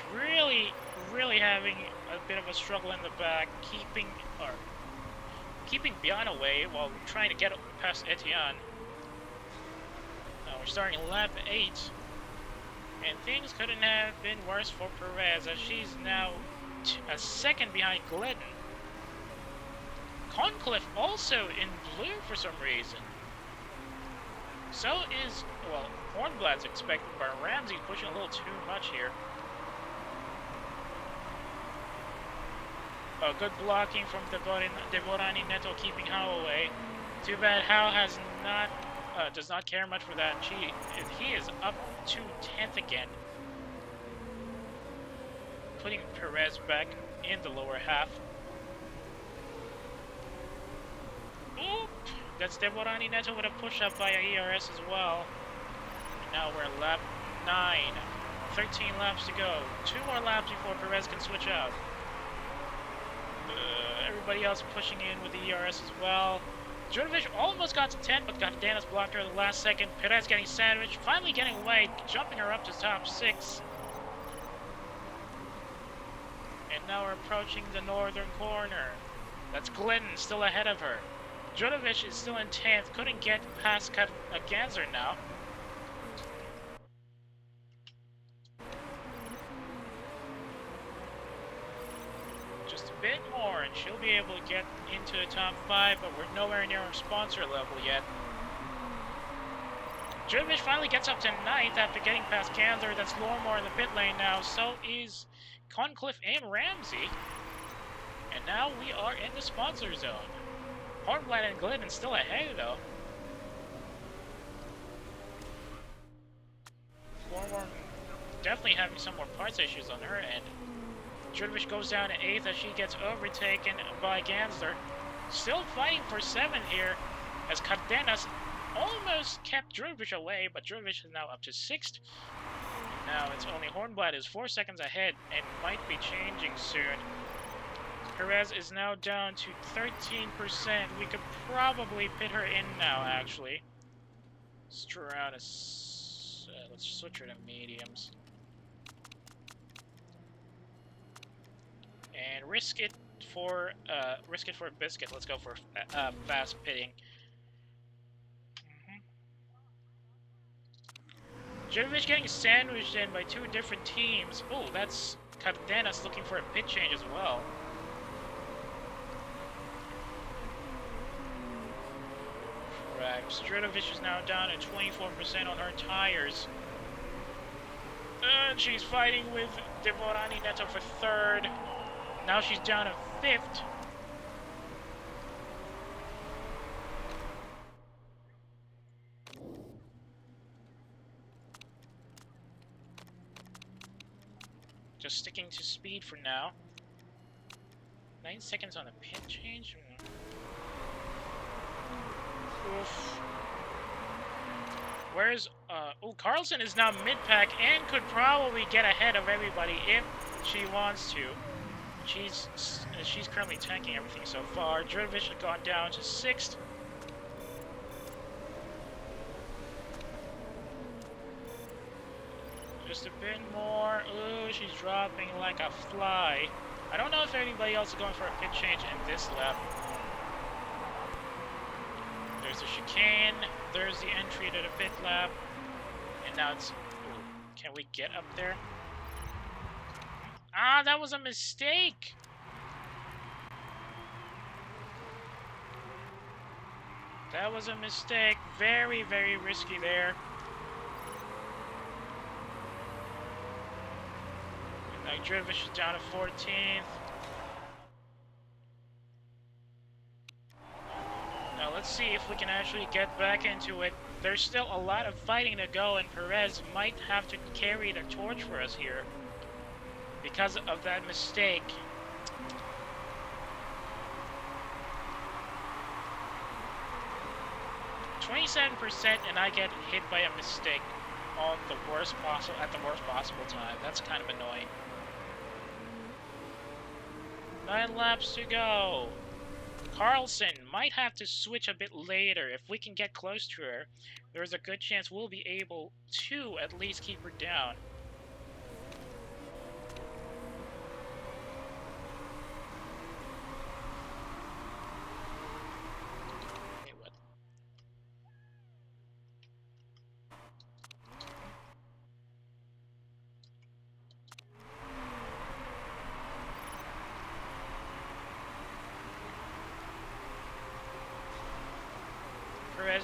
really having a bit of a struggle in the back, keeping Bian away while trying to get past Etienne. Now we're starting lap 8, and things couldn't have been worse for Perez, as she's now a second behind Glidden. Concliffe also in blue for some reason. So is, well, Hornblad's expected, but Ramsey's pushing a little too much here. Good blocking from Devorani Neto, keeping Howe away. Too bad Howe has not, does not care much for that. He is up to 10th again, putting Perez back in the lower half. Oop! That's Devorani Neto with a push-up via ERS as well. And now we're at lap 9. 13 laps to go. 2 more laps before Perez can switch out. Everybody else pushing in with the ERS as well. Jurdovic almost got to 10, but Cardenas blocked her at the last second. Perez getting sandwiched, finally getting away, jumping her up to top 6. And now we're approaching the northern corner. That's Glidden still ahead of her. Drudovic is still in 10th. Couldn't get past Ganser now. Just a bit more and she'll be able to get into the top 5, but we're nowhere near our sponsor level yet. Drudovic finally gets up to 9th after getting past Ganser. That's Lormore in the pit lane now. So is Concliffe and Ramsey. And now we are in the sponsor zone. Hornblatt and Glidden still ahead though. Lormore definitely having some more parts issues on her end. Drudovic goes down to 8th as she gets overtaken by Ganser. Still fighting for 7th here as Cardenas almost kept Drudovic away, but Drudovic is now up to 6th. Now it's only Hornblatt is 4 seconds ahead and might be changing soon. Perez is now down to 13%. We could probably pit her in now, actually. Let's switch her to mediums. And risk it for a biscuit. Let's go for fast pitting. Drudovic getting sandwiched in by 2 different teams. Oh, that's Cardenas looking for a pit change as well. Right, Drudovic is now down at 24% on her tires. And she's fighting with Devorani Neto for 3rd. Now she's down to 5th. Just sticking to speed for now. 9 seconds on the pit change. Oof. Where's Carlson is now mid-pack and could probably get ahead of everybody if she wants to. She's currently tanking everything so far. Drudovic has gone down to 6th. Just a bit more. Ooh, she's dropping like a fly. I don't know if anybody else is going for a pit change in this lap. There's the chicane. There's the entry to the pit lap. And now it's... Ooh, can we get up there? Ah, that was a mistake! That was a mistake. Very, very risky there. And Drudovic is down to 14th. Now let's see if we can actually get back into it. There's still a lot of fighting to go, and Perez might have to carry the torch for us here because of that mistake. %, and I get hit by a mistake on the worst possible at the worst possible time. That's kind of annoying. 9 laps to go. Carlson might have to switch a bit later. If we can get close to her, there's a good chance we'll be able to at least keep her down.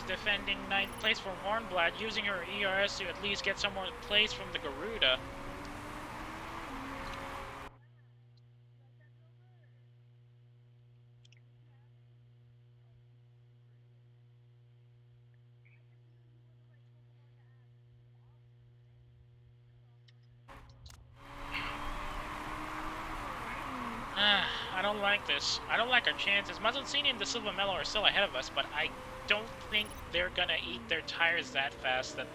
Defending 9th place from Hornblatt, using her ERS to at least get some more place from the Garuda. I don't like this. I don't like our chances. Mazzoncini and De Silva Mello are still ahead of us, but I don't think they're gonna eat their tires that fast that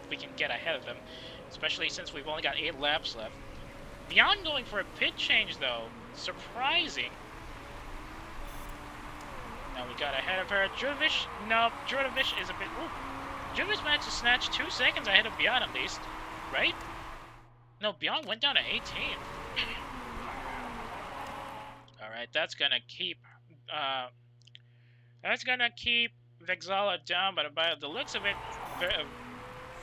we can get ahead of them, especially since we've only got 8 laps left. Beyond going for a pit change though, surprising. Now we got ahead of her. Drudovic, no, Drudovic is a bit, Drudovic managed to snatch 2 seconds ahead of Beyond at least, right? No, Beyond went down to 18th. Alright, that's gonna keep Vexala down, but by the looks of it,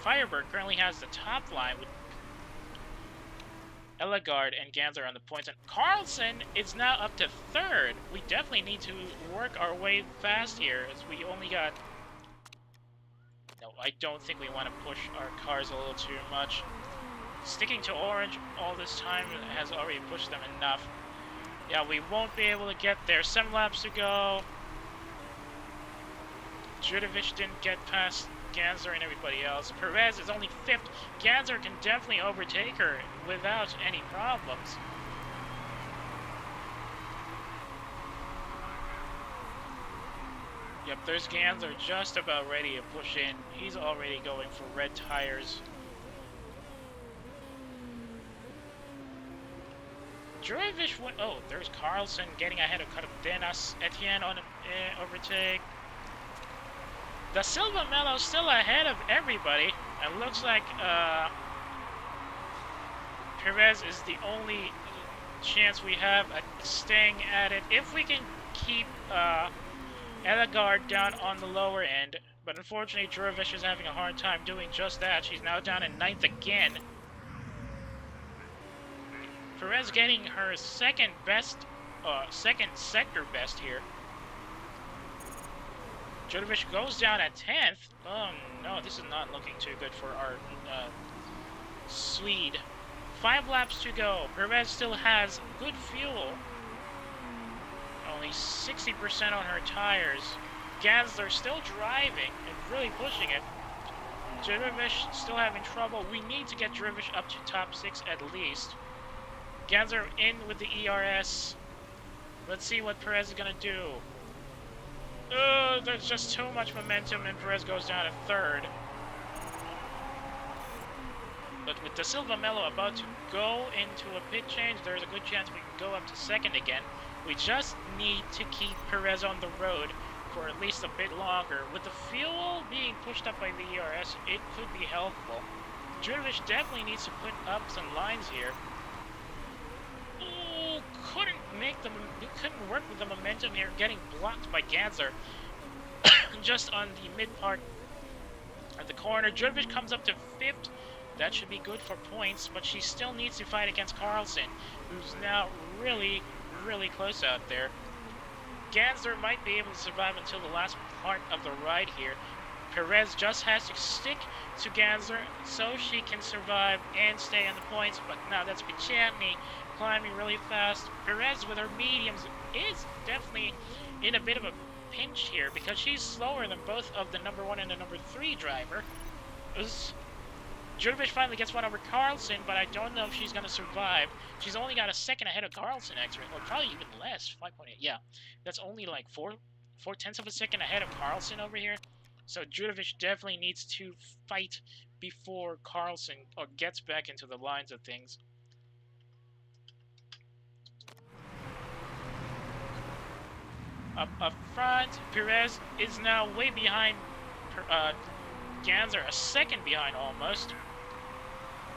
Firebird currently has the top line with Ellegard and Ganser on the points, and Carlson is now up to third. We definitely need to work our way fast here, as we only got... No, I don't think we want to push our cars a little too much. Sticking to orange all this time has already pushed them enough. Yeah, we won't be able to get there. 7 laps to go. Judovic didn't get past Ganser and everybody else. Perez is only 5th. Ganser can definitely overtake her without any problems. Yep, there's Ganser just about ready to push in. He's already going for red tires. Judovic went... Oh, there's Carlson getting ahead of Cardenas. Etienne on an overtake. Da Silva Mello still ahead of everybody. It looks like Perez is the only chance we have at staying at it. If we can keep Ellegard down on the lower end. But unfortunately, Jurovic is having a hard time doing just that. She's now down in 9th again. Perez getting her second sector best here. Judovic goes down at 10th. Oh no, this is not looking too good for our Swede. 5 laps to go. Perez still has good fuel. Only 60% on her tires. Gansler still driving and really pushing it. Judovic still having trouble. We need to get Judovic up to top 6 at least. Gansler in with the ERS. Let's see what Perez is going to do. There's just too much momentum, and Perez goes down to 3rd. But with Da Silva Mello about to go into a pit change, there's a good chance we can go up to 2nd again. We just need to keep Perez on the road for at least a bit longer. With the fuel being pushed up by the ERS, it could be helpful. Judovic definitely needs to put up some lines here. Couldn't work with the momentum here, getting blocked by Ganser just on the mid part of the corner. Judovic comes up to 5th. That should be good for points, but she still needs to fight against Carlson, who's now really, really close out there. Ganser might be able to survive until the last part of the ride here. Perez just has to stick to Ganser so she can survive and stay on the points, but now that's Pichani climbing really fast. Perez with her mediums is definitely in a bit of a pinch here because she's slower than both of the number 1 and the number 3 driver. Judovic finally gets one over Carlson, but I don't know if she's going to survive. She's only got a 2nd ahead of Carlson, actually, or probably even less, 5.8. Yeah, that's only like 4/10 of a second ahead of Carlson over here. So Judovic definitely needs to fight before Carlson gets back into the lines of things. Up front, Perez is now way behind Ganser, a 2nd behind almost.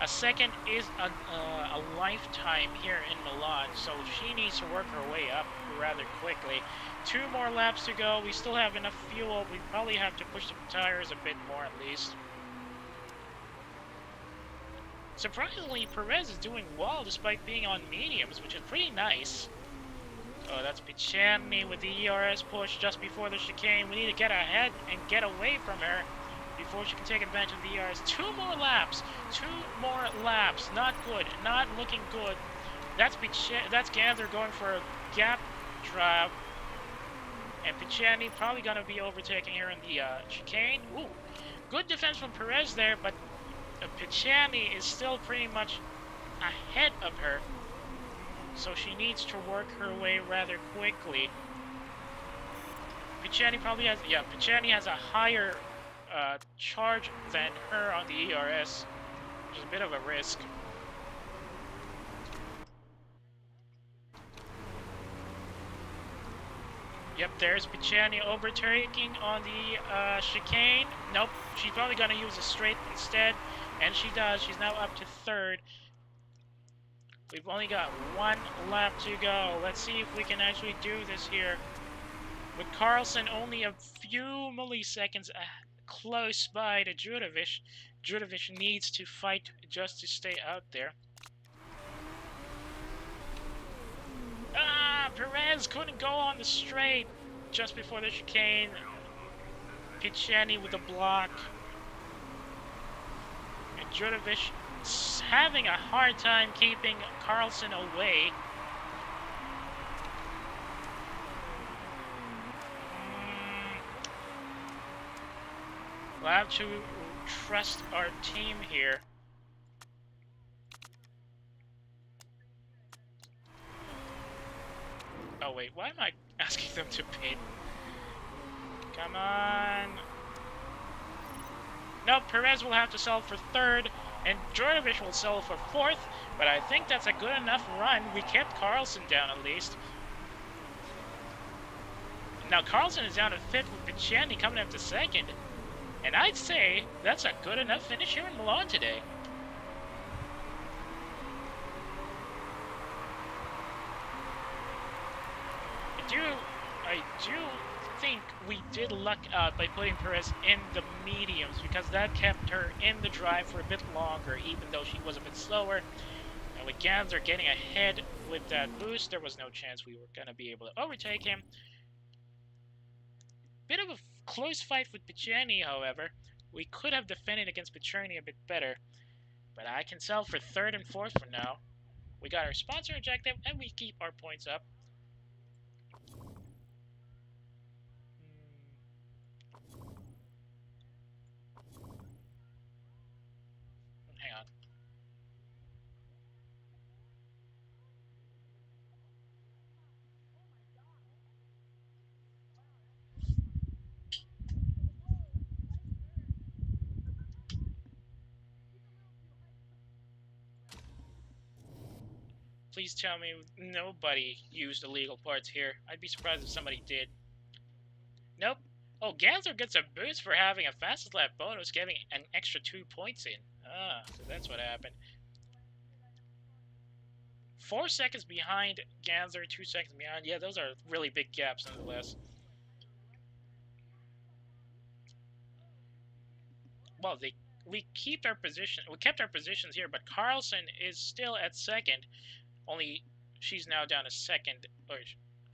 A 2nd is a lifetime here in Milan, so she needs to work her way up rather quickly. 2 more laps to go. We still have enough fuel. We probably have to push the tires a bit more at least. Surprisingly, Perez is doing well despite being on mediums, which is pretty nice. Oh, that's Pichani with the ERS push just before the chicane. We need to get ahead and get away from her before she can take advantage of the ERS. 2 more laps. 2 more laps. Not good. Not looking good. That's Ganser going for a gap drive. And Pichani probably going to be overtaking her in the chicane. Ooh, good defense from Perez there, but Pichani is still pretty much ahead of her. So she needs to work her way rather quickly. Pichani probably has... Yeah, Pichani has a higher charge than her on the ERS, which is a bit of a risk. Yep, there's Pichani overtaking on the chicane. Nope, she's probably going to use a straight instead, and she does. She's now up to 3rd. We've only got one lap to go. Let's see if we can actually do this here. With Carlson only a few milliseconds close by to Judovic. Judovic needs to fight just to stay out there. Perez couldn't go on the straight just before the chicane. Picheni with a block. And Judovic having a hard time keeping Carlson away. We'll have to trust our team here. Oh wait, why am I asking them to pit? Come on. Nope, Perez will have to settle for third, and Jordovic will settle for fourth, but I think that's a good enough run. We kept Carlson down at least. Now Carlson is down to fifth with Picheni coming up to second. And I'd say that's a good enough finish here in Milan today. I do think we did luck out by putting Perez in the mediums, because that kept her in the drive for a bit longer, even though she was a bit slower. And with Ganser getting ahead with that boost, there was no chance we were going to be able to overtake him. Bit of a close fight with Picheni, however. We could have defended against Picheni a bit better, but I can sell for third and fourth for now. We got our sponsor objective, and we keep our points up. Hang on. Please tell me nobody used illegal parts here. I'd be surprised if somebody did. Nope. Oh, Ganser gets a boost for having a fastest lap bonus, getting an extra 2 points in. So that's what happened. 4 seconds behind Ganser, 2 seconds behind. Yeah, those are really big gaps nonetheless. Well, we kept our positions here, but Carlson is still at second. Only she's now down to second, or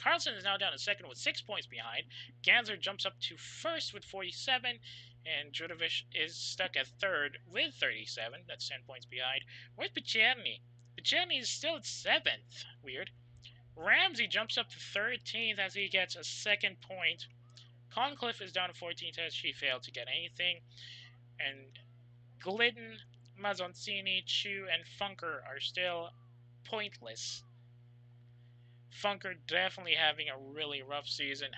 Carlson is now down to second with 6 points behind. Ganser jumps up to first with 47, and Judovic is stuck at third with 37. That's 10 points behind. Where's Picheni? Picheni is still at seventh. Weird. Ramsey jumps up to 13th as he gets a second point. Concliffe is down to 14th as she failed to get anything. And Glidden, Mazzoncini, Chu, and Funker are still pointless. Funker definitely having a really rough season.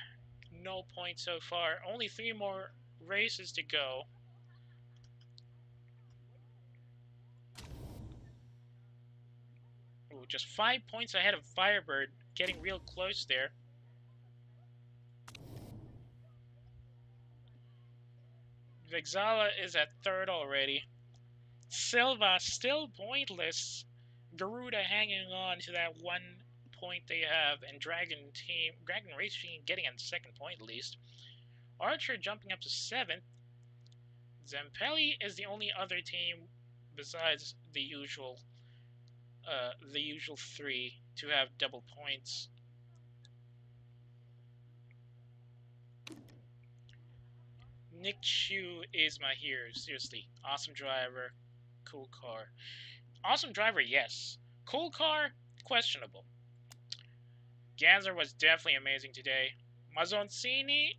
No points so far. Only 3 more races to go. Ooh, just 5 points ahead of Firebird. Getting real close there. Vexala is at third already. Silva still pointless. Garuda hanging on to that 1 point they have, and Dragon Race Team getting a second point at least. Archer jumping up to 7th. Zampelli is the only other team besides the usual 3 to have double points. Nick Chu is my hero. Seriously, awesome driver, cool car. Awesome driver, yes. Cool car, questionable. Ganser was definitely amazing today. Mazzoncini,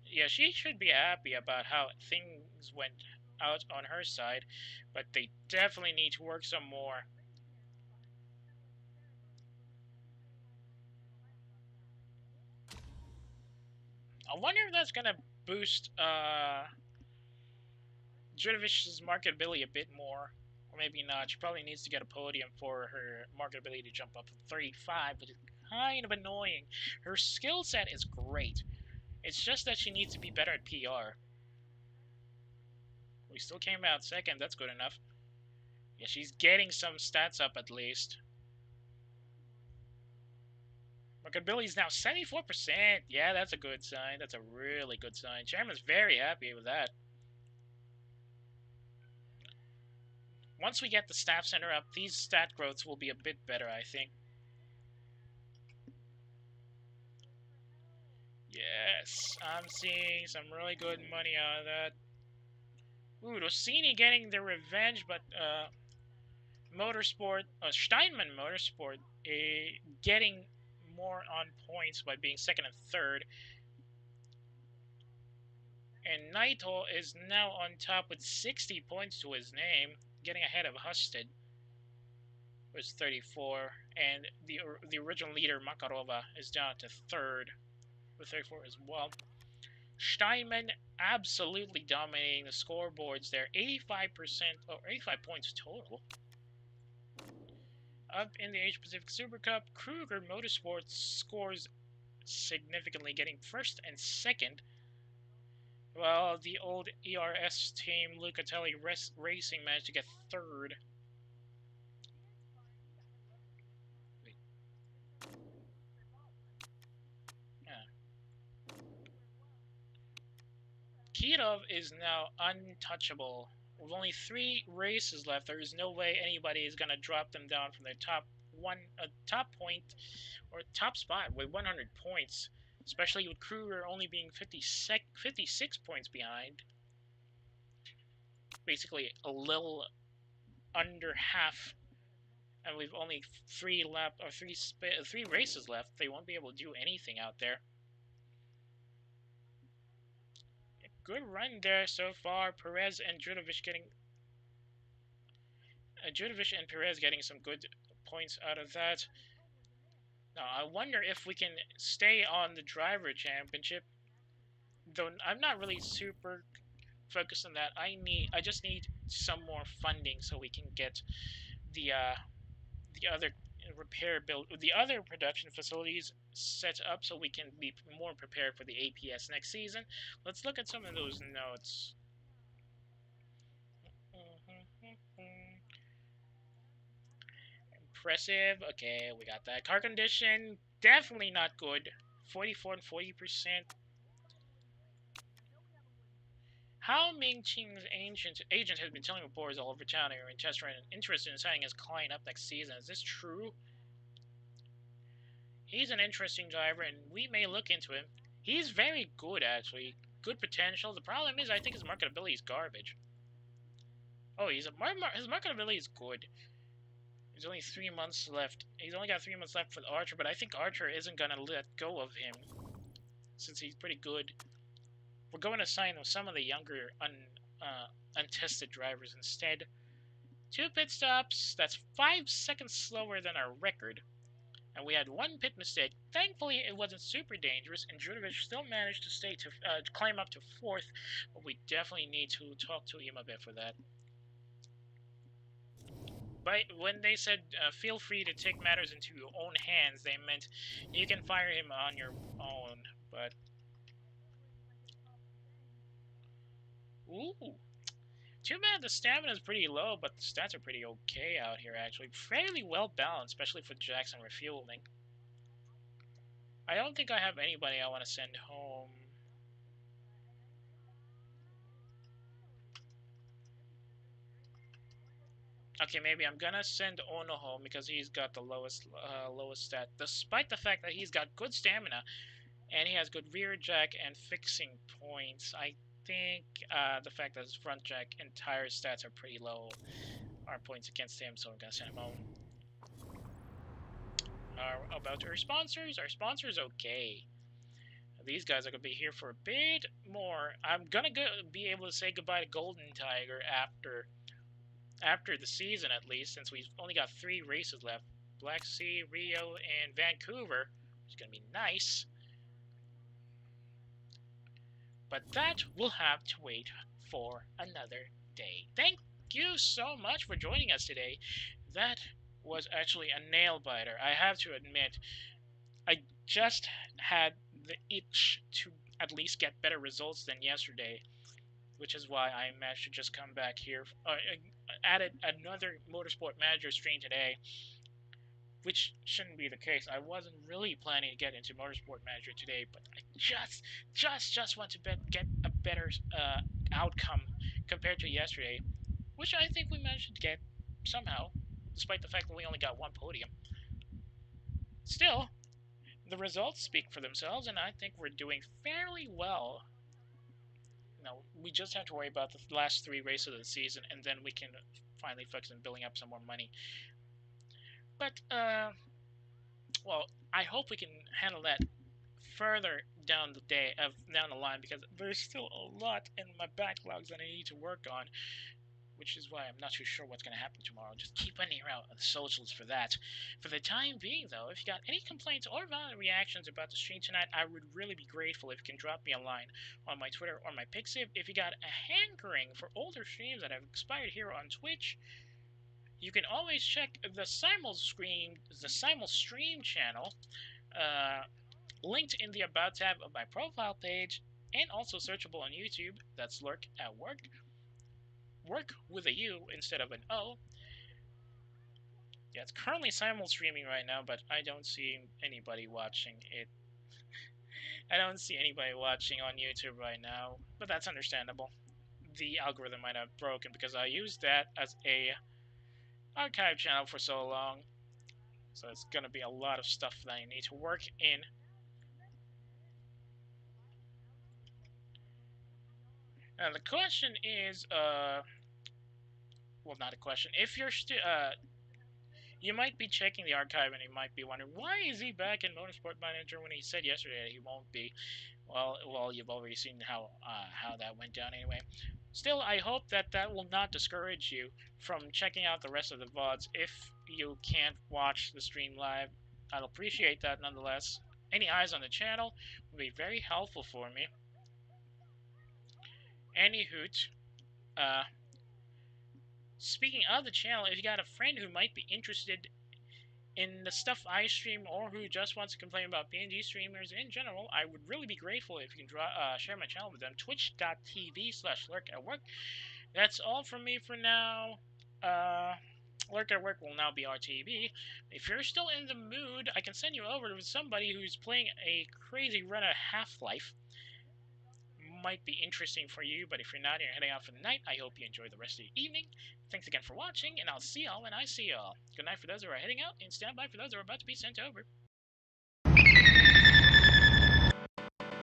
yeah, she should be happy about how things went out on her side, but they definitely need to work some more. I wonder if that's gonna boost Judovic's marketability a bit more, or maybe not. She probably needs to get a podium for her marketability to jump up to 35, but it's kind of annoying. Her skill set is great. It's just that she needs to be better at PR. We still came out second. That's good enough. Yeah, she's getting some stats up at least. Marketability is now 74%. Yeah, that's a good sign. That's a really good sign. Chairman's very happy with that. Once we get the staff center up, these stat growths will be a bit better, I think. Yes, I'm seeing some really good money out of that. Ooh, Rossini getting the revenge, but Steinman Motorsport getting more on points by being second and third. And Naito is now on top with 60 points to his name, getting ahead of Husted, who's 34, and the original leader Makarova is down to third with 34 as well. Steinman absolutely dominating the scoreboards there, 85% or 85 points total. Up in the Asia Pacific Super Cup, Kruger Motorsports scores significantly, getting first and second, while the old ERS team Lucatelli Racing managed to get third. Keyta is now untouchable. With only 3 races left, there is no way anybody is going to drop them down from their top point or top spot with 100 points, especially with Kruger only being 56 points behind. Basically a little under half, and we've only 3 races left. They won't be able to do anything out there. Good run there so far. Perez and Judovic and Perez getting some good points out of that. Now, I wonder if we can stay on the driver championship. Though I'm not really super focused on that. I just need some more funding so we can get the other the other production facilities set up so we can be more prepared for the APS next season. Let's look at some of those notes. Impressive. Okay, we got that. Car condition, definitely not good. 44 and 40%. Hao Mingqing's agent has been telling reporters all over town here in test run interested in signing his client up next season. Is this true? He's an interesting driver, and we may look into him. He's very good, actually. Good potential. The problem is, I think his marketability is garbage. Oh, his marketability is good. There's only 3 months left. He's only got 3 months left for Archer, but I think Archer isn't going to let go of him, since he's pretty good. We're going to sign some of the younger, untested drivers instead. 2 pit stops. That's 5 seconds slower than our record. And we had 1 pit mistake. Thankfully, it wasn't super dangerous, and Judovic still managed to climb up to 4th, but we definitely need to talk to him a bit for that. But when they said, feel free to take matters into your own hands, they meant you can fire him on your own, but... Ooh. Too bad the stamina is pretty low, but the stats are pretty okay out here, actually. Fairly well balanced, especially for Jackson refueling. I don't think I have anybody I want to send home. Okay, maybe I'm gonna send Ono home because he's got the lowest stat, despite the fact that he's got good stamina and he has good rear jack and fixing points. I think the fact that his front jack and tire stats are pretty low are points against him, so I'm gonna send him home. About our sponsors, okay. These guys are gonna be here for a bit more. I'm gonna be able to say goodbye to Golden Tiger after the season, at least, since we've only got 3 races left. Black Sea, Rio, and Vancouver, which is going to be nice. But that will have to wait for another day. Thank you so much for joining us today. That was actually a nail-biter. I have to admit, I just had the itch to at least get better results than yesterday, which is why I managed to just come back here. Added another Motorsport Manager stream today. which shouldn't be the case. I wasn't really planning to get into Motorsport Manager today, but I just want to get a better outcome compared to yesterday, which I think we managed to get somehow, despite the fact that we only got one podium. Still, the results speak for themselves, and I think we're doing fairly well. No, we just have to worry about the last 3 races of the season, and then we can finally focus on building up some more money. But, well, I hope we can handle that further down the line, because there's still a lot in my backlogs that I need to work on, which is why I'm not too sure what's going to happen tomorrow. Just keep an ear out on the socials for that. For the time being, though, if you got any complaints or valid reactions about the stream tonight, I would really be grateful if you can drop me a line on my Twitter or my Pixiv. If you got a hankering for older streams that have expired here on Twitch, you can always check the Simul Stream channel, linked in the About tab of my profile page, and also searchable on YouTube. That's Lurk at Work. Work with a U instead of an O. Yeah, it's currently simul streaming right now, but I don't see anybody watching it. I don't see anybody watching on YouTube right now, but that's understandable. The algorithm might have broken because I used that as a archive channel for so long. So it's gonna be a lot of stuff that I need to work in. And the question is, well, not a question. If you're you might be checking the archive and you might be wondering, why is he back in Motorsport Manager when he said yesterday that he won't be? Well, you've already seen how that went down anyway. Still, I hope that that will not discourage you from checking out the rest of the VODs if you can't watch the stream live. I'd appreciate that nonetheless. Any eyes on the channel would be very helpful for me. Anywho, speaking of the channel, if you got a friend who might be interested in the stuff I stream, or who just wants to complain about PNG streamers in general, I would really be grateful if you can share my channel with them. Twitch.tv/lurk@work. That's all from me for now. Lurk at Work will now be RTB. If you're still in the mood, I can send you over to somebody who's playing a crazy run of Half-Life. Might be interesting for you, but if you're not, you're heading out for the night. I hope you enjoy the rest of your evening. Thanks again for watching, and I'll see y'all when I see y'all. Good night for those who are heading out, and stand by for those who are about to be sent over.